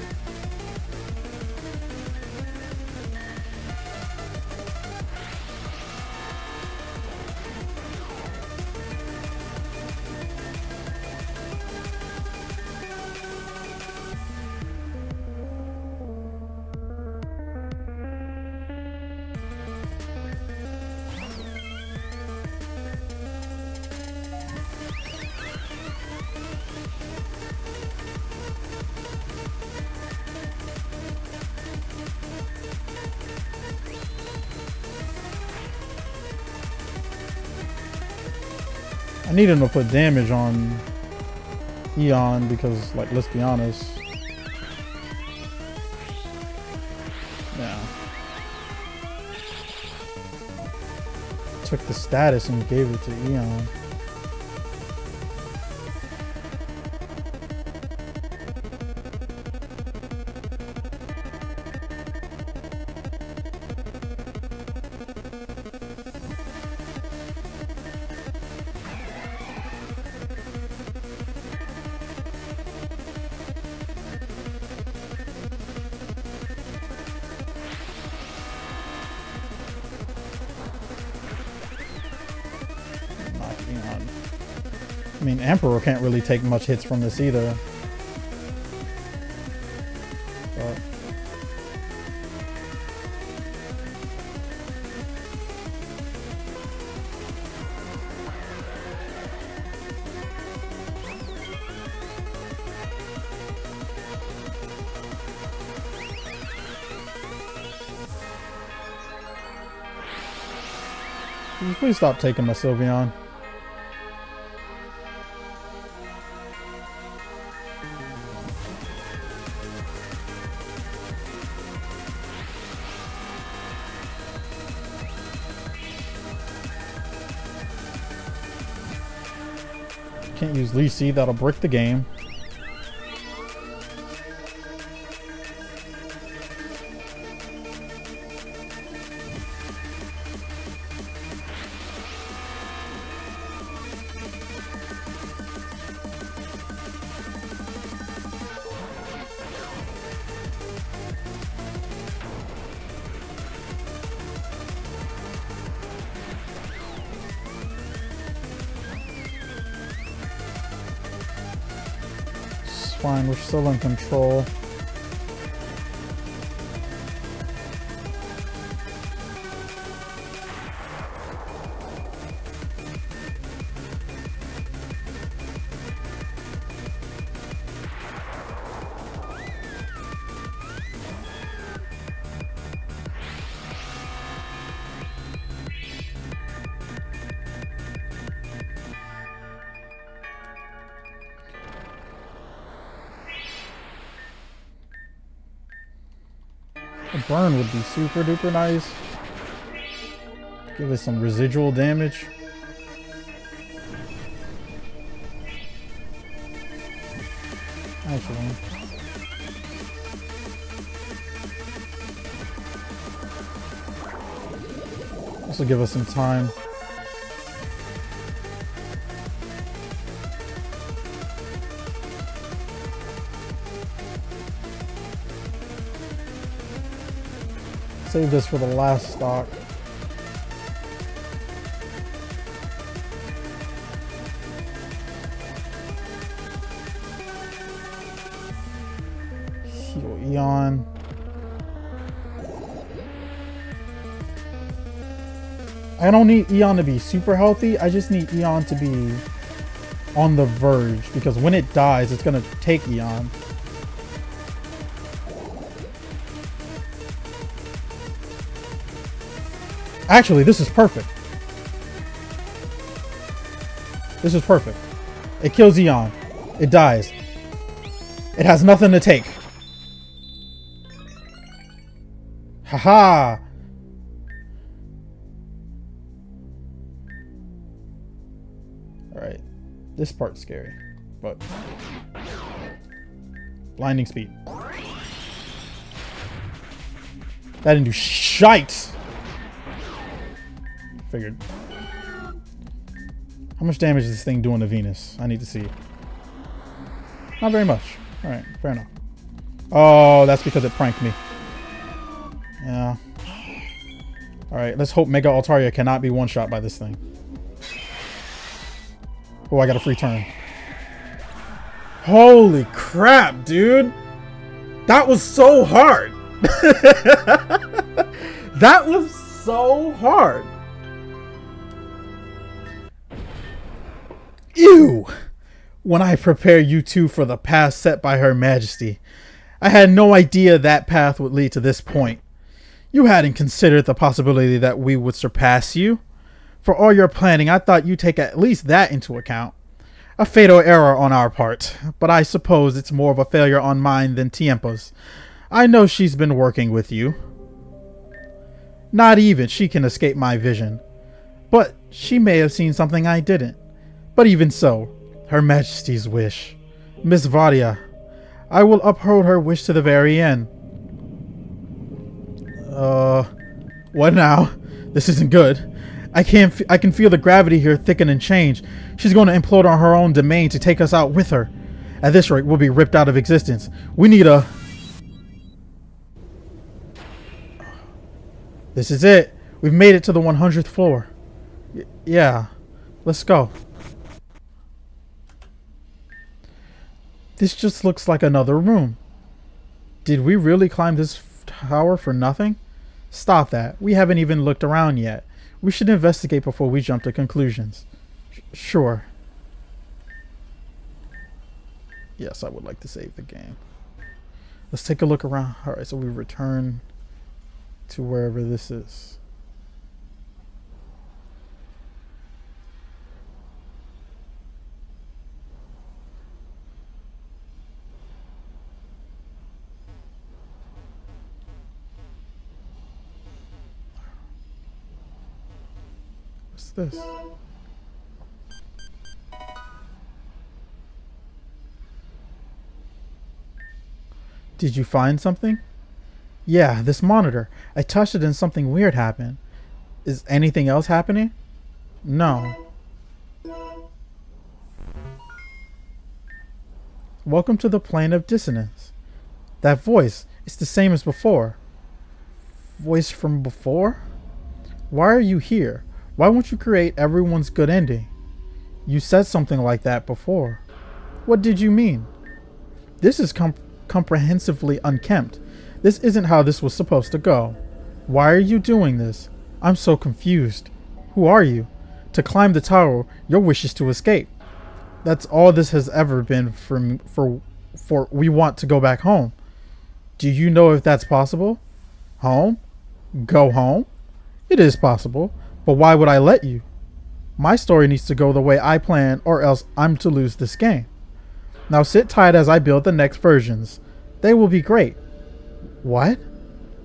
I need him to put damage on Eon because, like, let's be honest. Yeah. Took the status and gave it to Eon. I mean, Emperor can't really take much hits from this either. But can you please stop taking my Sylveon? Can't use Lisi, that'll brick the game. Fine, we're still in control. A burn would be super duper nice. Give us some residual damage. Actually. This will give us some time. Save this for the last stock. Heal Eon. I don't need Eon to be super healthy. I just need Eon to be on the verge, because when it dies, it's gonna take Eon. Actually, this is perfect. This is perfect. It kills Eon. It dies. It has nothing to take. Haha. Alright. This part's scary, but blinding speed. That didn't do shite. Figured. How much damage is this thing doing to Venus? I need to see. Not very much. Alright, fair enough. Oh, that's because it pranked me. Yeah. Alright, let's hope Mega Altaria cannot be one-shot by this thing. Oh, I got a free turn. Holy crap, dude! That was so hard! That was so hard! Ew! When I prepare you two for the path set by Her Majesty, I had no idea that path would lead to this point. You hadn't considered the possibility that we would surpass you. For all your planning, I thought you'd take at least that into account. A fatal error on our part, but I suppose it's more of a failure on mine than Tiempo's. I know she's been working with you. Not even she can escape my vision. But she may have seen something I didn't. But even so, Her Majesty's wish. Miss Vadia, I will uphold her wish to the very end. What now? This isn't good. I can feel the gravity here thicken and change. She's going to implode on her own domain to take us out with her. At this rate, we'll be ripped out of existence. We need a... This is it. We've made it to the 100th floor. Yeah. Let's go. This just looks like another room. Did we really climb this tower for nothing? Stop that. We haven't even looked around yet. We should investigate before we jump to conclusions. Sure. Yes, I would like to save the game. Let's take a look around. Alright, so we return to wherever this is. What's this? Did you find something? Yeah, this monitor. I touched it and something weird happened. Is anything else happening? No. Welcome to the plane of dissonance. That voice, it's the same as before. Voice from before? Why are you here? Why won't you create everyone's good ending? You said something like that before. What did you mean? This is comprehensively unkempt. This isn't how this was supposed to go. Why are you doing this? I'm so confused. Who are you? To climb the tower, your wish is to escape. That's all this has ever been for we want to go back home. Do you know if that's possible? Home? Go home? It is possible, but why would I let you? My story needs to go the way I plan, or else I'm to lose this game. Now sit tight as I build the next versions. They will be great. What?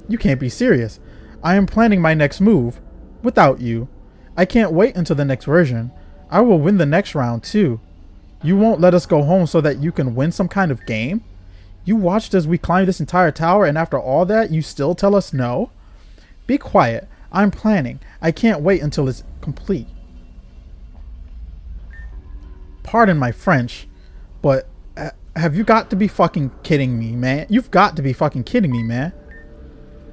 You can't be serious. I am planning my next move without you. I can't wait until the next version. I will win the next round too. You won't let us go home so that you can win some kind of game? You watched as we climbed this entire tower, and after all that, you still tell us no? Be quiet. I'm planning. I can't wait until it's complete. Pardon my French, but have you got to be fucking kidding me, man? You've got to be fucking kidding me, man.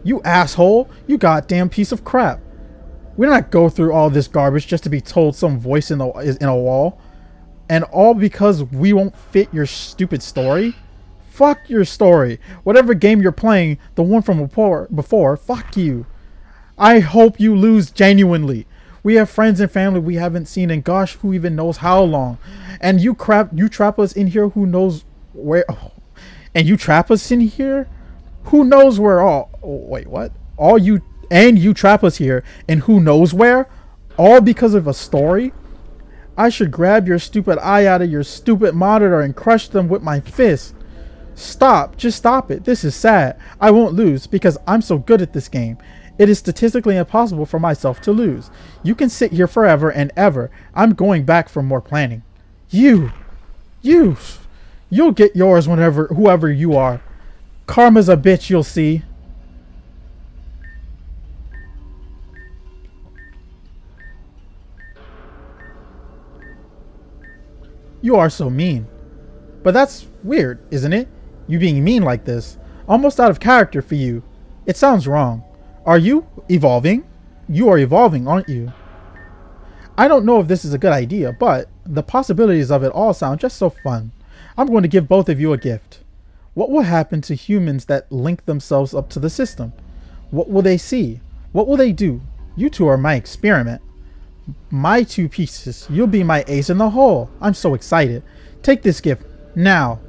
You asshole. You goddamn piece of crap. We did not go through all this garbage just to be told some voice is in a wall. And all because we won't fit your stupid story? Fuck your story. Whatever game you're playing, the one from before, fuck you. I hope you lose genuinely. We have friends and family we haven't seen in gosh, who even knows how long. And you trap us in here, who knows where. Oh, and you trap us in here? Who knows where all. Oh, wait, what? You trap us here, and who knows where? All because of a story? I should grab your stupid eye out of your stupid monitor and crush them with my fist. Stop. Just stop it. This is sad. I won't lose because I'm so good at this game. It is statistically impossible for myself to lose. You can sit here forever and ever. I'm going back for more planning. You'll get yours whoever you are. Karma's a bitch, you'll see. You are so mean. But that's weird, isn't it? You being mean like this. Almost out of character for you. It sounds wrong. Are you evolving? You are evolving, aren't you? I don't know if this is a good idea, but the possibilities of it all sound just so fun. I'm going to give both of you a gift. What will happen to humans that link themselves up to the system? What will they see? What will they do? You two are my experiment. My two pieces. You'll be my ace in the hole. I'm so excited. Take this gift now.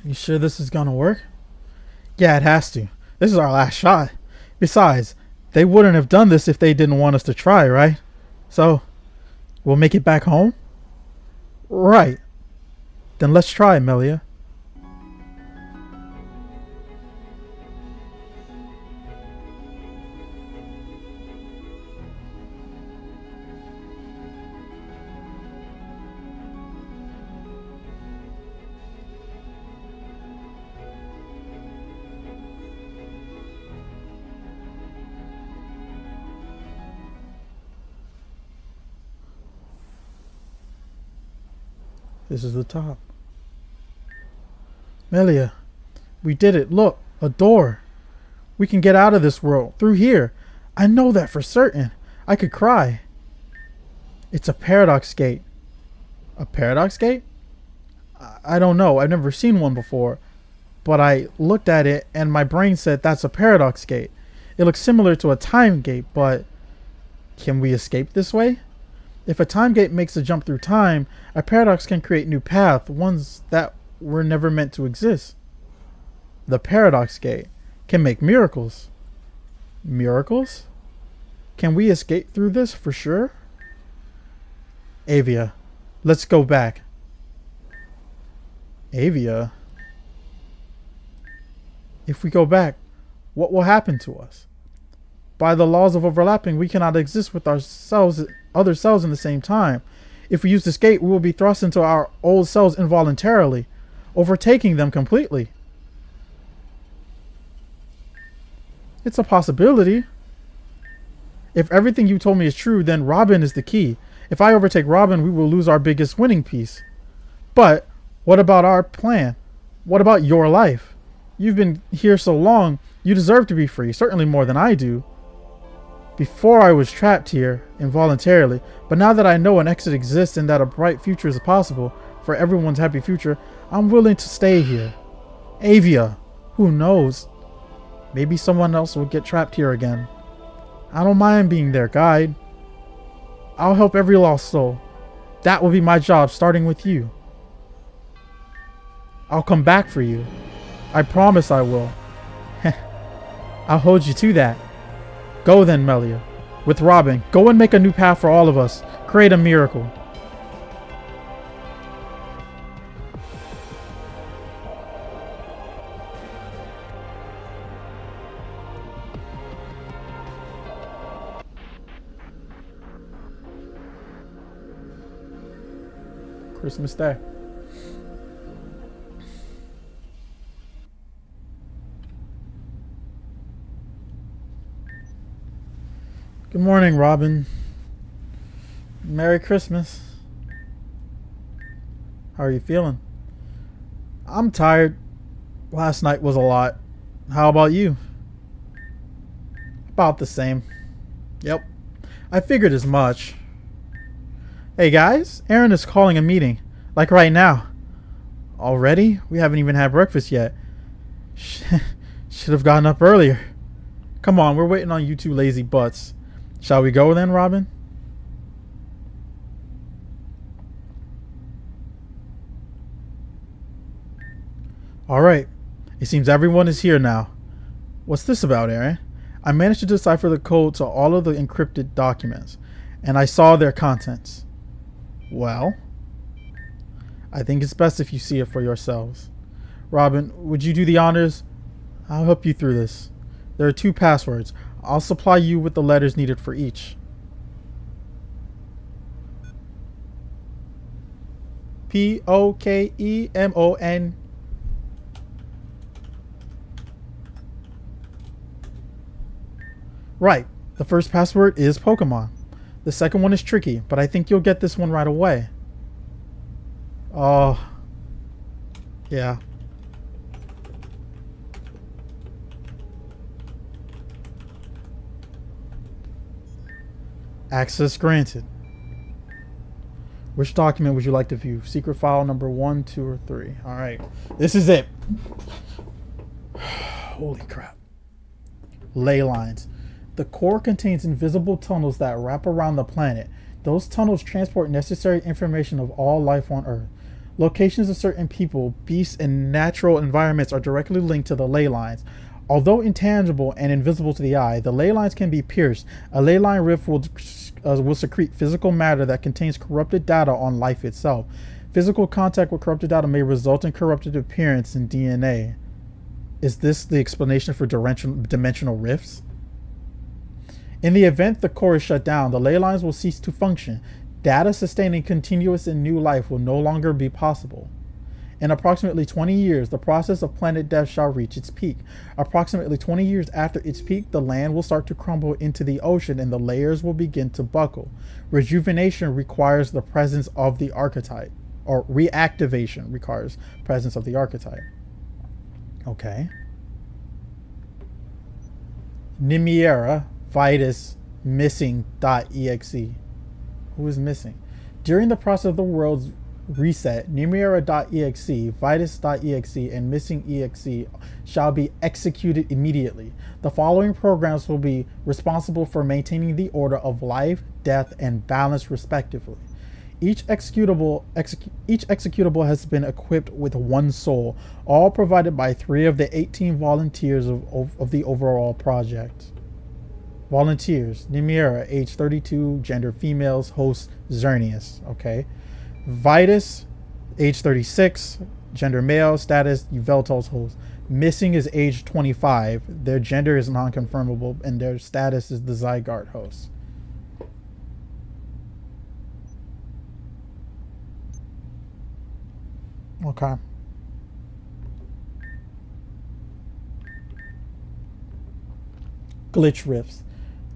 You sure this is gonna work? Yeah, it has to. This is our last shot. Besides, they wouldn't have done this if they didn't want us to try, right? So, we'll make it back home? Right. Then let's try, Melia. This is the top. Melia, we did it. Look, a door. We can get out of this world. Through here. I know that for certain. I could cry. It's a paradox gate. A paradox gate? I don't know. I've never seen one before. But I looked at it and my brain said that's a paradox gate. It looks similar to a time gate, but can we escape this way? If a time gate makes a jump through time, a paradox can create new paths, ones that were never meant to exist. The paradox gate can make miracles. Miracles? Can we escape through this for sure? Avia, let's go back. Avia? If we go back, what will happen to us? By the laws of overlapping, we cannot exist with ourselves, other selves in the same time. If we use this gate, we will be thrust into our old selves involuntarily, overtaking them completely. It's a possibility. If everything you told me is true, then Robin is the key. If I overtake Robin, we will lose our biggest winning piece. But what about our plan? What about your life? You've been here so long, you deserve to be free, certainly more than I do. Before I was trapped here, involuntarily, but now that I know an exit exists and that a bright future is possible for everyone's happy future, I'm willing to stay here. Avia, who knows? Maybe someone else will get trapped here again. I don't mind being their guide. I'll help every lost soul. That will be my job, starting with you. I'll come back for you. I promise I will. I'll hold you to that. Go then, Melia. With Robin, go and make a new path for all of us. Create a miracle. Christmas Day. Good morning, Robin. Merry Christmas. How are you feeling? I'm tired. Last night was a lot. How about you? About the same. Yep. I figured as much. Hey guys, Aaron is calling a meeting. Like right now. Already? We haven't even had breakfast yet. Should have gotten up earlier. Come on, we're waiting on you two lazy butts. Shall we go then, Robin? Alright. It seems everyone is here now. What's this about, Aaron? I managed to decipher the code to all of the encrypted documents, and I saw their contents. Well, I think it's best if you see it for yourselves. Robin, would you do the honors? I'll help you through this. There are 2 passwords. I'll supply you with the letters needed for each. Pokemon. Right. The first password is Pokemon. The second one is tricky, but I think you'll get this one right away. Oh. Yeah. Access granted. Which document would you like to view? Secret file number 1, 2, or 3? Alright. This is it. Holy crap. Ley lines. The core contains invisible tunnels that wrap around the planet. Those tunnels transport necessary information of all life on Earth. Locations of certain people, beasts, and natural environments are directly linked to the ley lines. Although intangible and invisible to the eye, the ley lines can be pierced. A ley line rift will secrete physical matter that contains corrupted data on life itself. Physical contact with corrupted data may result in corrupted appearance in DNA. Is this the explanation for dimensional rifts? In the event the core is shut down, the ley lines will cease to function. Data sustaining continuous and new life will no longer be possible. In approximately 20 years, the process of planet death shall reach its peak. Approximately 20 years after its peak, the land will start to crumble into the ocean and the layers will begin to buckle. Rejuvenation requires the presence of the archetype, or reactivation requires presence of the archetype. Okay. Nimiera Vitus missing.exe. Who is missing? During the process of the world's reset, Nimiera.exe, Vitus.exe, and missing.exe shall be executed immediately. The following programs will be responsible for maintaining the order of life, death, and balance respectively. Each executable has been equipped with 1 soul, all provided by 3 of the 18 volunteers of the overall project. Volunteers: Nimiera, age 32, gender females, host Xerneas. Okay. Vitus, age 36, gender male, status Yveltal's host. Missing is age 25. Their gender is non-confirmable, and their status is the Zygarde host. Okay. Glitch rifts.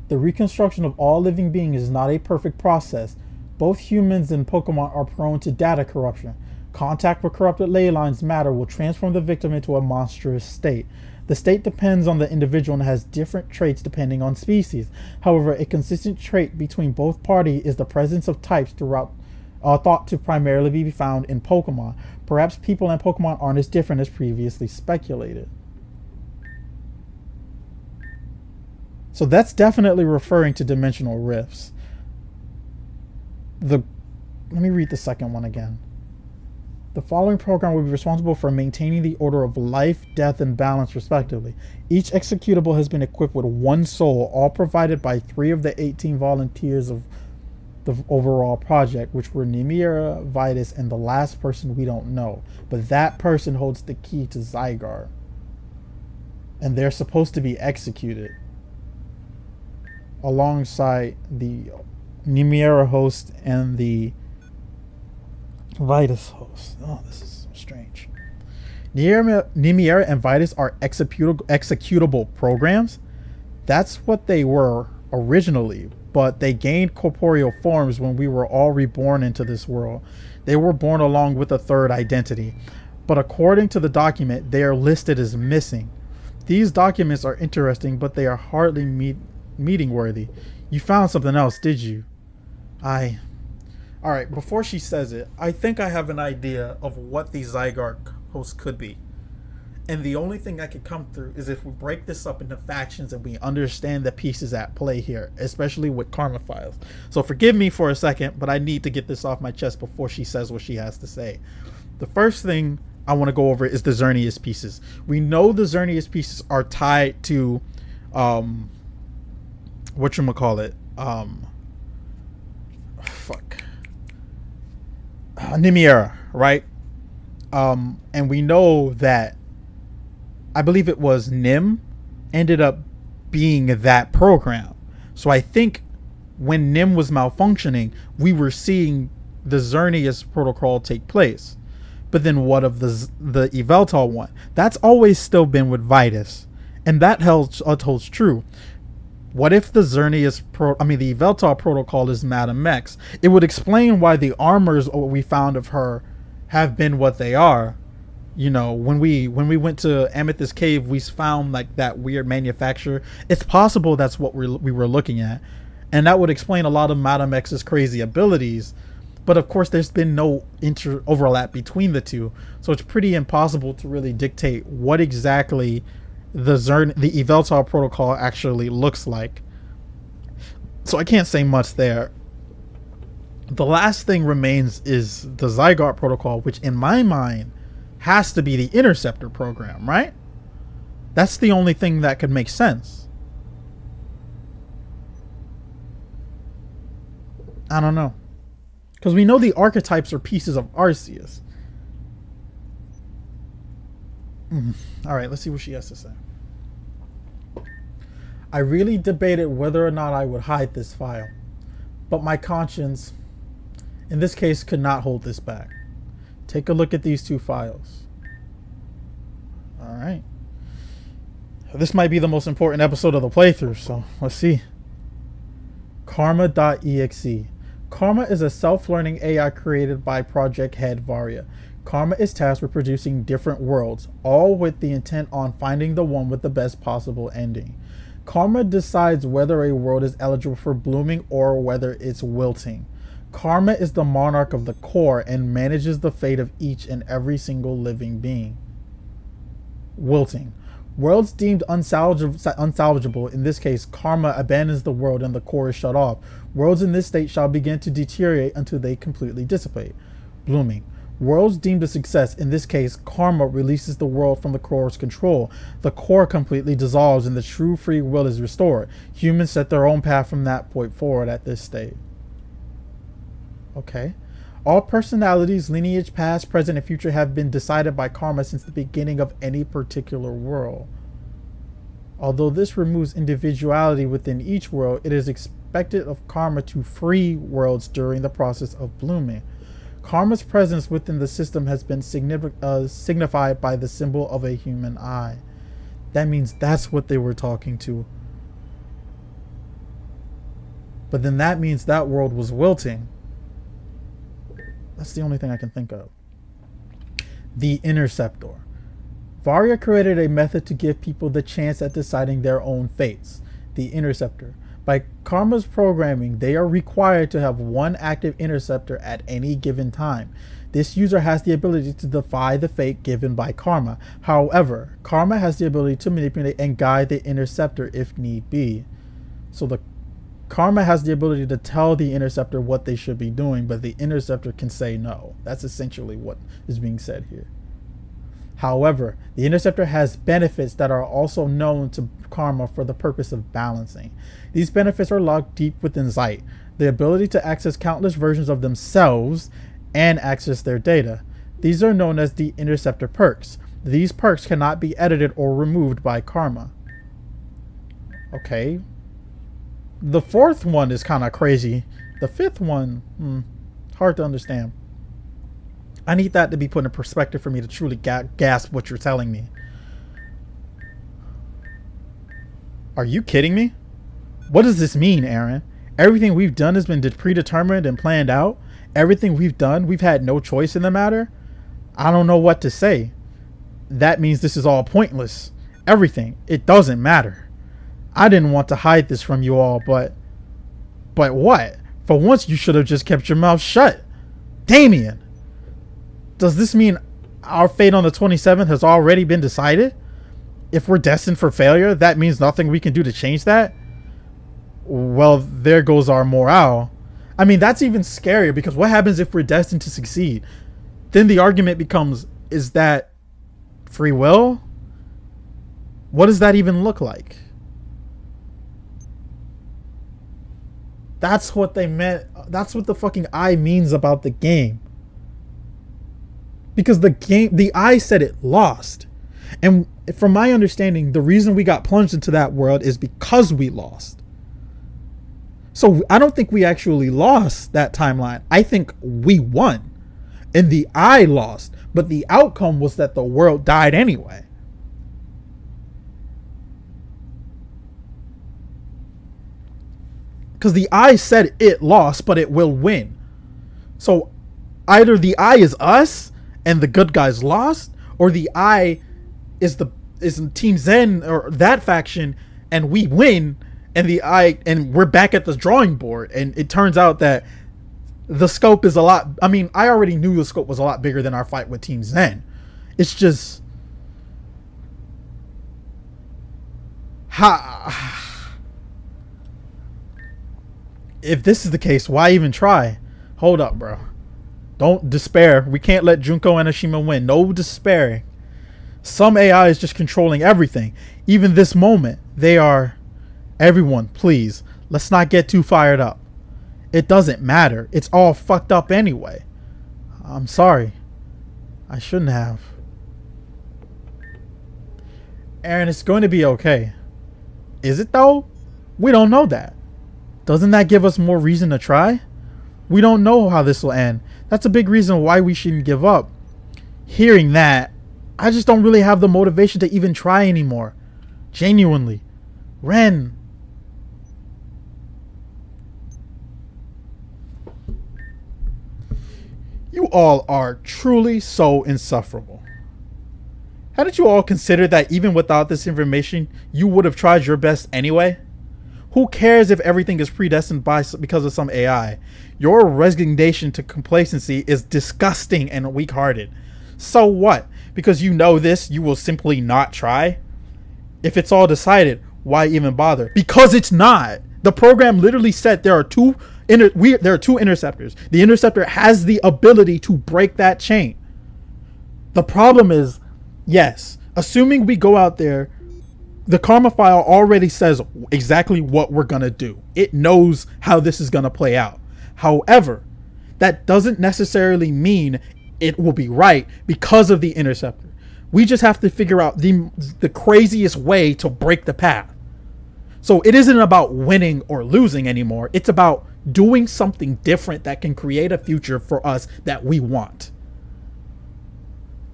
The reconstruction of all living beings is not a perfect process. Both humans and Pokemon are prone to data corruption. Contact with corrupted ley lines matter will transform the victim into a monstrous state. The state depends on the individual and has different traits depending on species. However, a consistent trait between both parties is the presence of types thought to primarily be found in Pokemon. Perhaps people and Pokemon aren't as different as previously speculated. So that's definitely referring to dimensional rifts. Let me read the second one again. The following program will be responsible for maintaining the order of life, death, and balance respectively. Each executable has been equipped with 1 soul, all provided by 3 of the 18 volunteers of the overall project, which were Nimiera, Vitus, and the last person we don't know. But that person holds the key to Zygarde. And they're supposed to be executed alongside the Nimiera host and the Vitus host. Oh, this is so strange. Nimiera and Vitus are executable programs. That's what they were originally, but they gained corporeal forms when we were all reborn into this world. They were born along with a 3rd identity, but according to the document, they are listed as missing. These documents are interesting, but they are hardly meeting worthy. You found something else, did you? Alright, before she says it, I think I have an idea of what the Zygarde host could be. And the only thing I could come through is if we break this up into factions and we understand the pieces at play here, especially with Karma files. So forgive me for a second, but I need to get this off my chest before she says what she has to say. The first thing I want to go over is the Xerneas pieces. We know the Xerneas pieces are tied to, whatchamacallit, Nimiera, right? And we know that, I believe it was Nim ended up being that program. So I think when Nim was malfunctioning, we were seeing the Xerneas protocol take place. But then what of the Yveltal one? That's always still been with Vitus, and that holds true. What if the Xerneas the Yveltal protocol is Madame X? It would explain why the armors we found of her have been what they are. You know, when we went to Amethyst Cave, we found like that weird manufacturer. It's possible that's what we were looking at, and that would explain a lot of Madame X's crazy abilities. But of course, there's been no overlap between the two, so it's pretty impossible to really dictate what exactly the Yveltal protocol actually looks like. So I can't say much there. The last thing remains is the Zygarde protocol, which in my mind has to be the Interceptor program, right? That's the only thing that could make sense. I don't know. Because we know the archetypes are pieces of Arceus. Alright, let's see what she has to say. I really debated whether or not I would hide this file, but my conscience, in this case, could not hold this back. Take a look at these two files. Alright. This might be the most important episode of the playthrough, so let's see. Karma.exe. Karma is a self-learning AI created by project head Varia. Karma is tasked with producing different worlds, all with the intent on finding the one with the best possible ending. Karma decides whether a world is eligible for blooming or whether it's wilting. Karma is the monarch of the core and manages the fate of each and every single living being. Wilting. Worlds deemed unsalvageable, in this case, Karma abandons the world and the core is shut off. Worlds in this state shall begin to deteriorate until they completely dissipate. Blooming. Worlds deemed a success, in this case, Karma releases the world from the core's control. The core completely dissolves and the true free will is restored. Humans set their own path from that point forward at this state. Okay. All personalities, lineage, past, present, and future have been decided by Karma since the beginning of any particular world. Although this removes individuality within each world, it is expected of Karma to free worlds during the process of blooming. Karma's presence within the system has been signified by the symbol of a human eye. That means that's what they were talking to. But then that means that world was wilting. That's the only thing I can think of. The Interceptor. Varia created a method to give people the chance at deciding their own fates. The Interceptor. By Karma's programming, they are required to have one active interceptor at any given time. This user has the ability to defy the fate given by Karma. However, Karma has the ability to manipulate and guide the interceptor if need be. So the Karma has the ability to tell the interceptor what they should be doing, but the interceptor can say no. That's essentially what is being said here. However, the interceptor has benefits that are also known to Karma for the purpose of balancing. These benefits are locked deep within Zeit, the ability to access countless versions of themselves and access their data. These are known as the interceptor perks. These perks cannot be edited or removed by Karma. Okay. The fourth one is kind of crazy. The fifth one, hard to understand. I need that to be put in perspective for me to truly gasp what you're telling me. Are you kidding me? What does this mean, Aaron? Everything we've done has been predetermined and planned out? Everything we've done, we've had no choice in the matter? I don't know what to say. That means this is all pointless. Everything. It doesn't matter. I didn't want to hide this from you all, but But what? For once, you should have just kept your mouth shut. Damien! Does this mean our fate on the 27th has already been decided? If we're destined for failure, that means nothing we can do to change that? Well, there goes our morale. I mean, that's even scarier, because what happens if we're destined to succeed? Then the argument becomes, is that free will? What does that even look like? That's what they meant. That's what the fucking I means about the game. Because the I said it lost. And from my understanding, the reason we got plunged into that world is because we lost. So I don't think we actually lost that timeline. I think we won. And the I lost. But the outcome was that the world died anyway. Because the I said it lost, but it will win. So either the I is us and the good guys lost, or the I is Team Zen or that faction and we win, and we're back at the drawing board. And it turns out that the scope is a lot. I mean, I already knew the scope was a lot bigger than our fight with Team Zen. It's just if this is the case, why even try? Hold up, bro. Don't despair. We can't let Junko and Ashima win. No despairing. Some AI is just controlling everything. Even this moment, they are... Everyone, please, let's not get too fired up. It doesn't matter. It's all fucked up anyway. I'm sorry. I shouldn't have. Aaron, it's going to be okay. Is it though? We don't know that. Doesn't that give us more reason to try? We don't know how this will end. That's a big reason why we shouldn't give up. Hearing that, I just don't really have the motivation to even try anymore. Genuinely. Ren. You all are truly so insufferable. Hadn't you all considered that even without this information, you would have tried your best anyway? Who cares if everything is predestined because of some AI? Your resignation to complacency is disgusting and weak-hearted. So what? Because you know this, you will simply not try? If it's all decided, why even bother? Because it's not. The program literally said there are two interceptors. The interceptor has the ability to break that chain. The problem is, yes, assuming we go out there, the karma file already says exactly what we're gonna do. It knows how this is gonna play out. However, that doesn't necessarily mean it will be right because of the interceptor. We just have to figure out the craziest way to break the path. So it isn't about winning or losing anymore. It's about doing something different that can create a future for us that we want.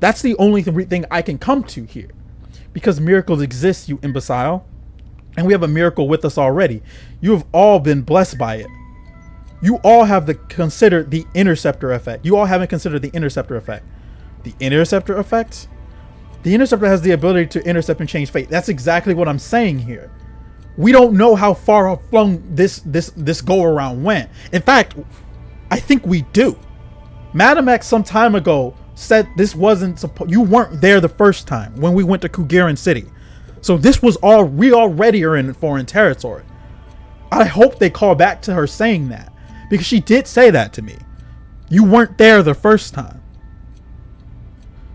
That's the only thing I can come to here. Because miracles exist, you imbecile. And we have a miracle with us already. You have all been blessed by it. You all have considered the interceptor effect. You all haven't considered the interceptor effect. The interceptor effect? The interceptor has the ability to intercept and change fate. That's exactly what I'm saying here. We don't know how far flung this go around went. In fact, I think we do. Madam X some time ago said this wasn't you weren't there the first time when we went to Kugiran City. So this was we already are in foreign territory. I hope they call back to her saying that, because she did say that to me. You weren't there the first time.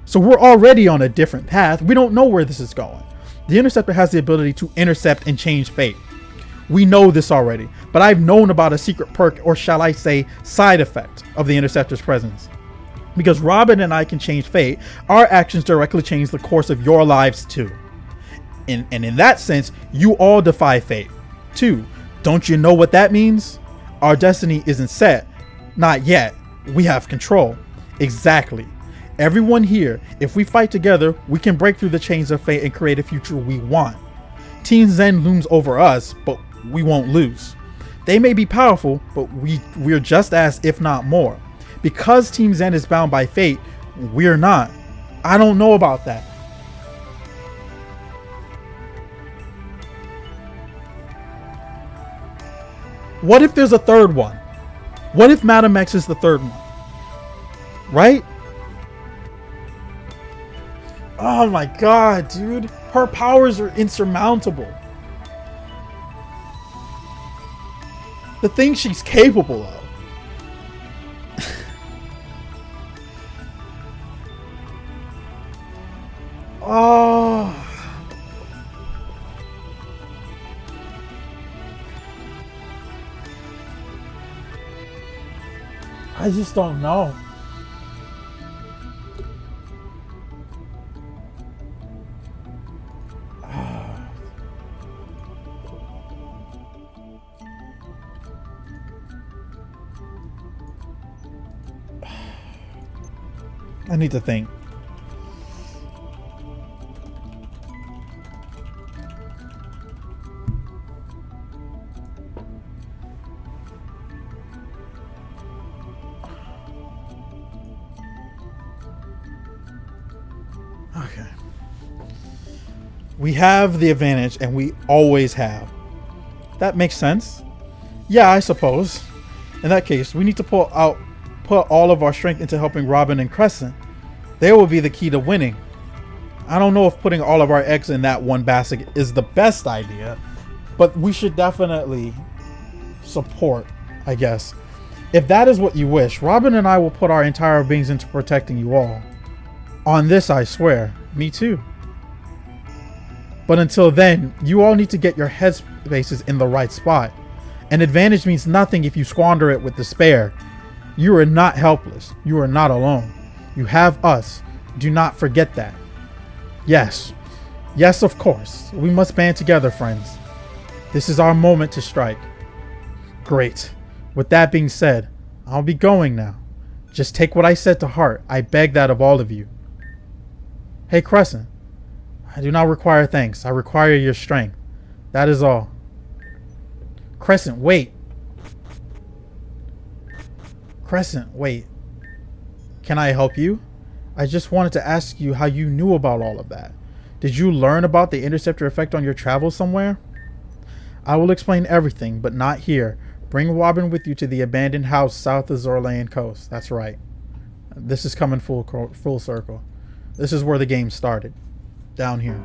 So we're already on a different path. We don't know where this is going. The interceptor has the ability to intercept and change fate. We know this already, but I've known about a secret perk, or shall I say side effect, of the interceptor's presence. Because Robin and I can change fate, our actions directly change the course of your lives too. And in that sense, you all defy fate too. Don't you know what that means? Our destiny isn't set. Not yet. We have control. Exactly. Everyone here, if we fight together, we can break through the chains of fate and create a future we want. Team Zen looms over us, but we won't lose. They may be powerful, but we're just as, if not more. Because Team Zen is bound by fate, we're not. I don't know about that. What if there's a third one? What if Madam X is the third one? Right? Oh my god, dude. Her powers are insurmountable. The things she's capable of. Oh. I just don't know. I need to think. Okay. We have the advantage, and we always have. That makes sense. Yeah, I suppose. In that case, we need to put all of our strength into helping Robin and Crescent. They will be the key to winning. I don't know if putting all of our eggs in that one basket is the best idea, but we should definitely support, I guess. If that is what you wish, Robin and I will put our entire beings into protecting you all. On this, I swear. Me too. But until then, you all need to get your headspaces in the right spot. An advantage means nothing if you squander it with despair. You are not helpless. You are not alone. You have us. Do not forget that. Yes. Yes, of course. We must band together, friends. This is our moment to strike. Great. With that being said, I'll be going now. Just take what I said to heart. I beg that of all of you. Hey, Crescent. I do not require thanks. I require your strength. That is all. Crescent, wait. Crescent, wait. Can I help you? I just wanted to ask you how you knew about all of that. Did you learn about the interceptor effect on your travels somewhere? I will explain everything, but not here. Bring Robin with you to the abandoned house south of Zorlayan Coast. That's right. This is coming full circle. This is where the game started. Down here.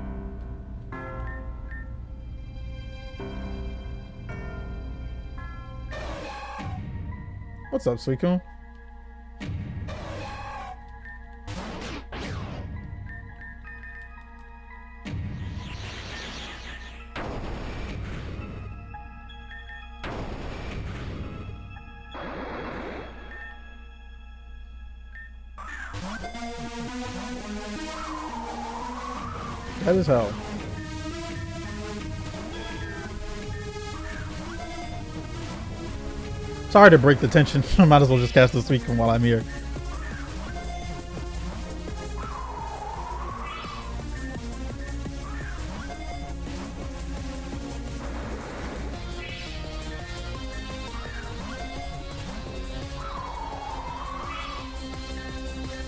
What's up, Suicune? That is hell. Sorry to break the tension. I might as well just cast the Suicune while I'm here.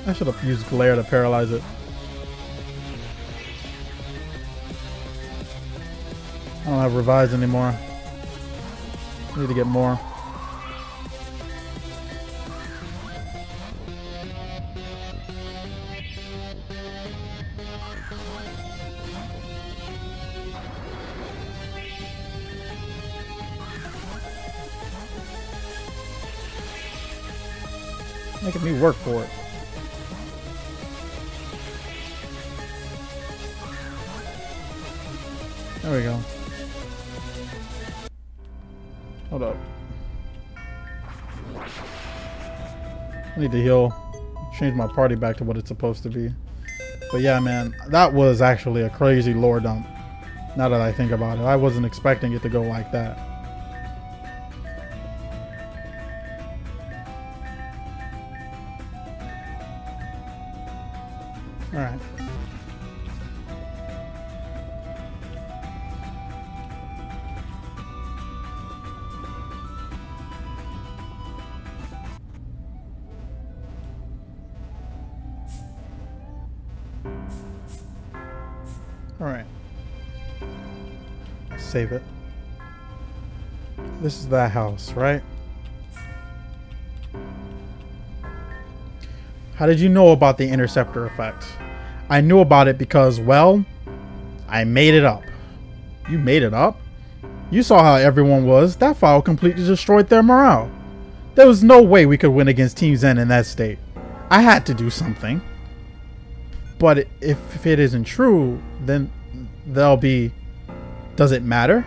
I should have used Glare to paralyze it. I don't have Revise anymore. Need to get more. Making me work for it. There we go. Hold up. I need to heal. Change my party back to what it's supposed to be. But yeah, man, that was actually a crazy lore dump. Now that I think about it, I wasn't expecting it to go like that. All right. All right. Save it. This is that house, right? How did you know about the interceptor effect? I knew about it because, well, I made it up. You made it up? You saw how everyone was. That file completely destroyed their morale. There was no way we could win against Team Zen in that state. I had to do something. But if it isn't true, then they'll be... Does it matter?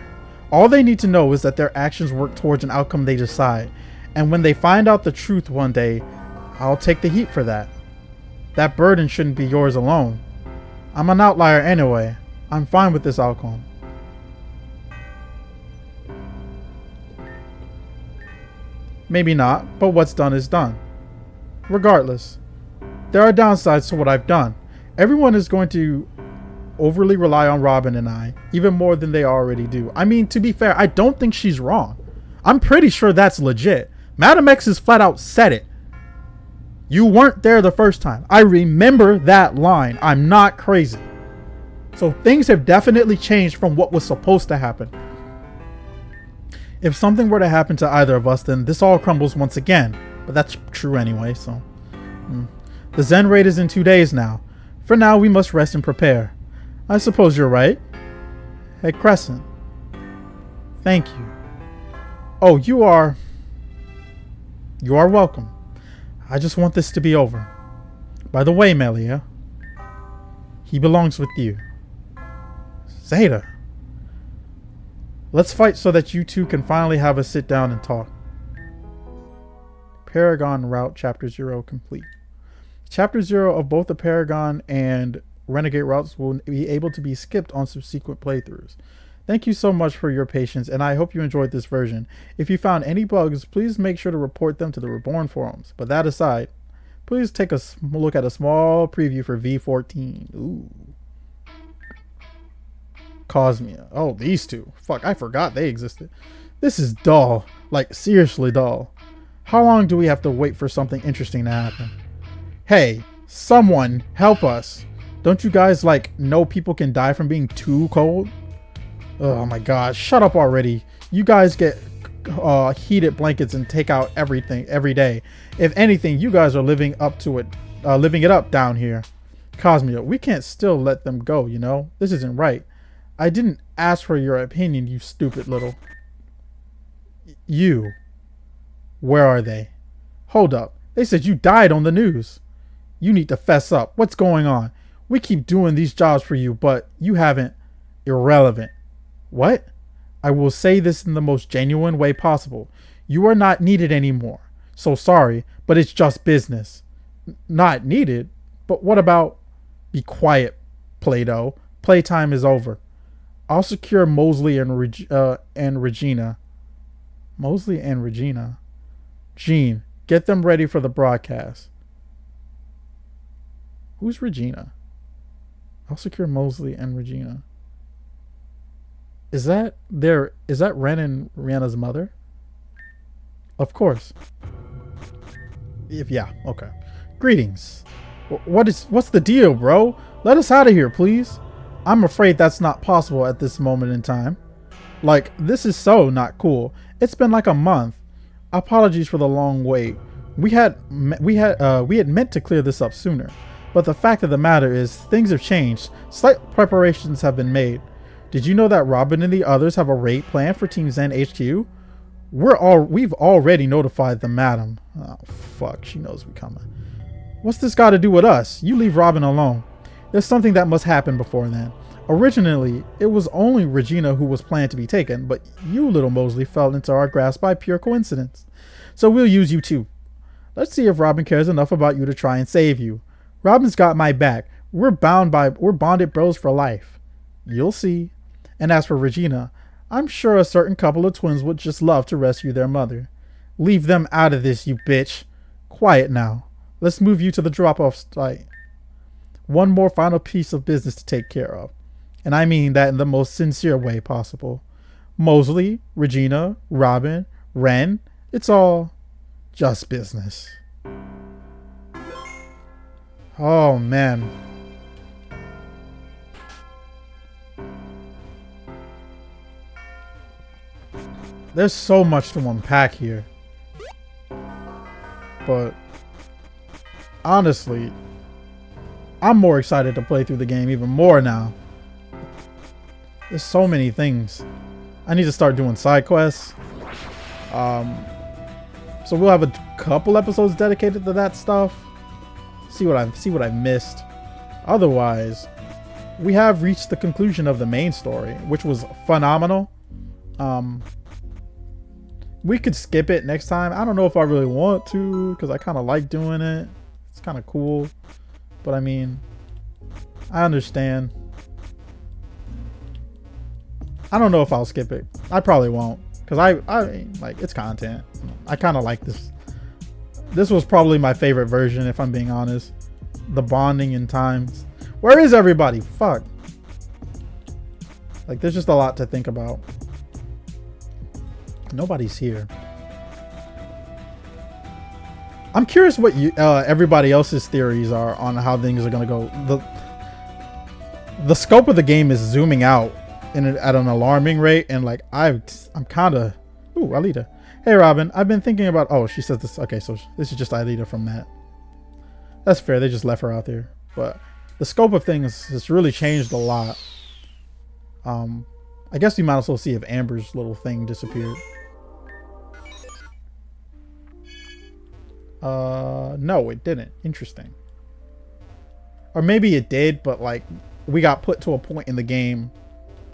All they need to know is that their actions work towards an outcome they decide. And when they find out the truth one day, I'll take the heat for that. That burden shouldn't be yours alone. I'm an outlier anyway. I'm fine with this outcome. Maybe not, but what's done is done. Regardless, there are downsides to what I've done. Everyone is going to overly rely on Robin and I, even more than they already do. I mean, to be fair, I don't think she's wrong. I'm pretty sure that's legit. Madam X has flat out said it. You weren't there the first time. I remember that line. I'm not crazy. So things have definitely changed from what was supposed to happen. If something were to happen to either of us, then this all crumbles once again. But that's true anyway, so... The Zen raid is in 2 days now. For now, we must rest and prepare. I suppose you're right. Head Crescent. Thank you. Oh, you are welcome. I just want this to be over. By the way, Melia, he belongs with you. Zeta. Let's fight so that you two can finally have a sit down and talk. Paragon Route Chapter 0 complete. Chapter 0 of both the Paragon and Renegade routes will be able to be skipped on subsequent playthroughs. Thank you so much for your patience, and I hope you enjoyed this version. If you found any bugs, please make sure to report them to the Reborn forums. But that aside, please take a look at a small preview for V13. Ooh. Cosmia. Oh, these two. Fuck, I forgot they existed. This is dull. Like, seriously dull. How long do we have to wait for something interesting to happen? Hey, someone help us. Don't you guys, like, know people can die from being too cold? Oh my god, shut up already. You guys get heated blankets and take out everything every day. If anything, you guys are living up to it, living it up down here. Cosmia, we can't still let them go, you know? This isn't right. I didn't ask for your opinion, you stupid little... You. Where are they? Hold up. They said you died on the news. You need to fess up. What's going on? We keep doing these jobs for you, but you haven't. Irrelevant. What? I will say this in the most genuine way possible. You are not needed anymore. So sorry, but it's just business. Not needed? But what about... Be quiet, Play-Doh. Playtime is over. I'll secure Mosley and Regina. Mosley and Regina. Jean, get them ready for the broadcast. Who's Regina? I'll secure Mosley and Regina. Is that Ren and Rihanna's mother? Of course. Yeah, okay. Greetings. What's the deal, bro? Let us out of here, please. I'm afraid that's not possible at this moment in time. Like, this is so not cool. It's been like a month. Apologies for the long wait. We had meant to clear this up sooner, but the fact of the matter is things have changed. Slight preparations have been made. Did you know that Robin and the others have a raid planned for Team Zen HQ? We've already notified the madam. Oh fuck, she knows we're coming. What's this got to do with us? You leave Robin alone. There's something that must happen before then. Originally, it was only Regina who was planned to be taken, but you, little Mosley, fell into our grasp by pure coincidence. So we'll use you too. Let's see if Robin cares enough about you to try and save you. Robin's got my back. We're bonded bros for life. You'll see. And as for Regina, I'm sure a certain couple of twins would just love to rescue their mother. Leave them out of this, you bitch. Quiet now. Let's move you to the drop-off site. One more final piece of business to take care of. And I mean that in the most sincere way possible. Mosley, Regina, Robin, Ren, it's all just business. Oh, man. There's so much to unpack here. But honestly, I'm more excited to play through the game even more now. There's so many things. I need to start doing side quests. So we'll have a couple episodes dedicated to that stuff. See what I missed. Otherwise, we have reached the conclusion of the main story, which was phenomenal. We could skip it next time. I don't know if I really want to, because I kind of like doing it. It's kind of cool. But I mean, I understand. I don't know if I'll skip it. I probably won't, because I like, it's content. I kind of like this. This was probably my favorite version, if I'm being honest. The bonding in times. Where is everybody? Fuck. Like, there's just a lot to think about. Nobody's here. I'm curious what everybody else's theories are on how things are gonna go. The scope of the game is zooming out at an alarming rate, and like I'm kind of. Ooh, Alita. Hey Robin, I've been thinking about. Oh, she says this. Okay, so this is just Alita from Matt. That's fair. They just left her out there, but the scope of things has really changed a lot. I guess we might as well see if Amber's little thing disappeared. No, it didn't. Interesting. Or maybe it did, but like we got put to a point in the game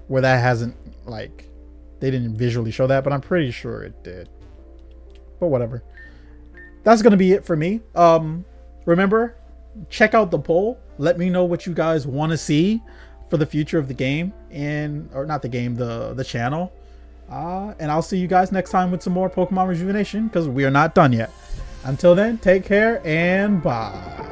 where that hasn't, like, they didn't visually show that, but I'm pretty sure it did. But whatever. That's gonna be it for me. Remember, check out the poll. Let me know what you guys want to see for the future of the game, or not the game, the channel. And I'll see you guys next time with some more Pokemon Rejuvenation, because we are not done yet. Until then, take care and bye.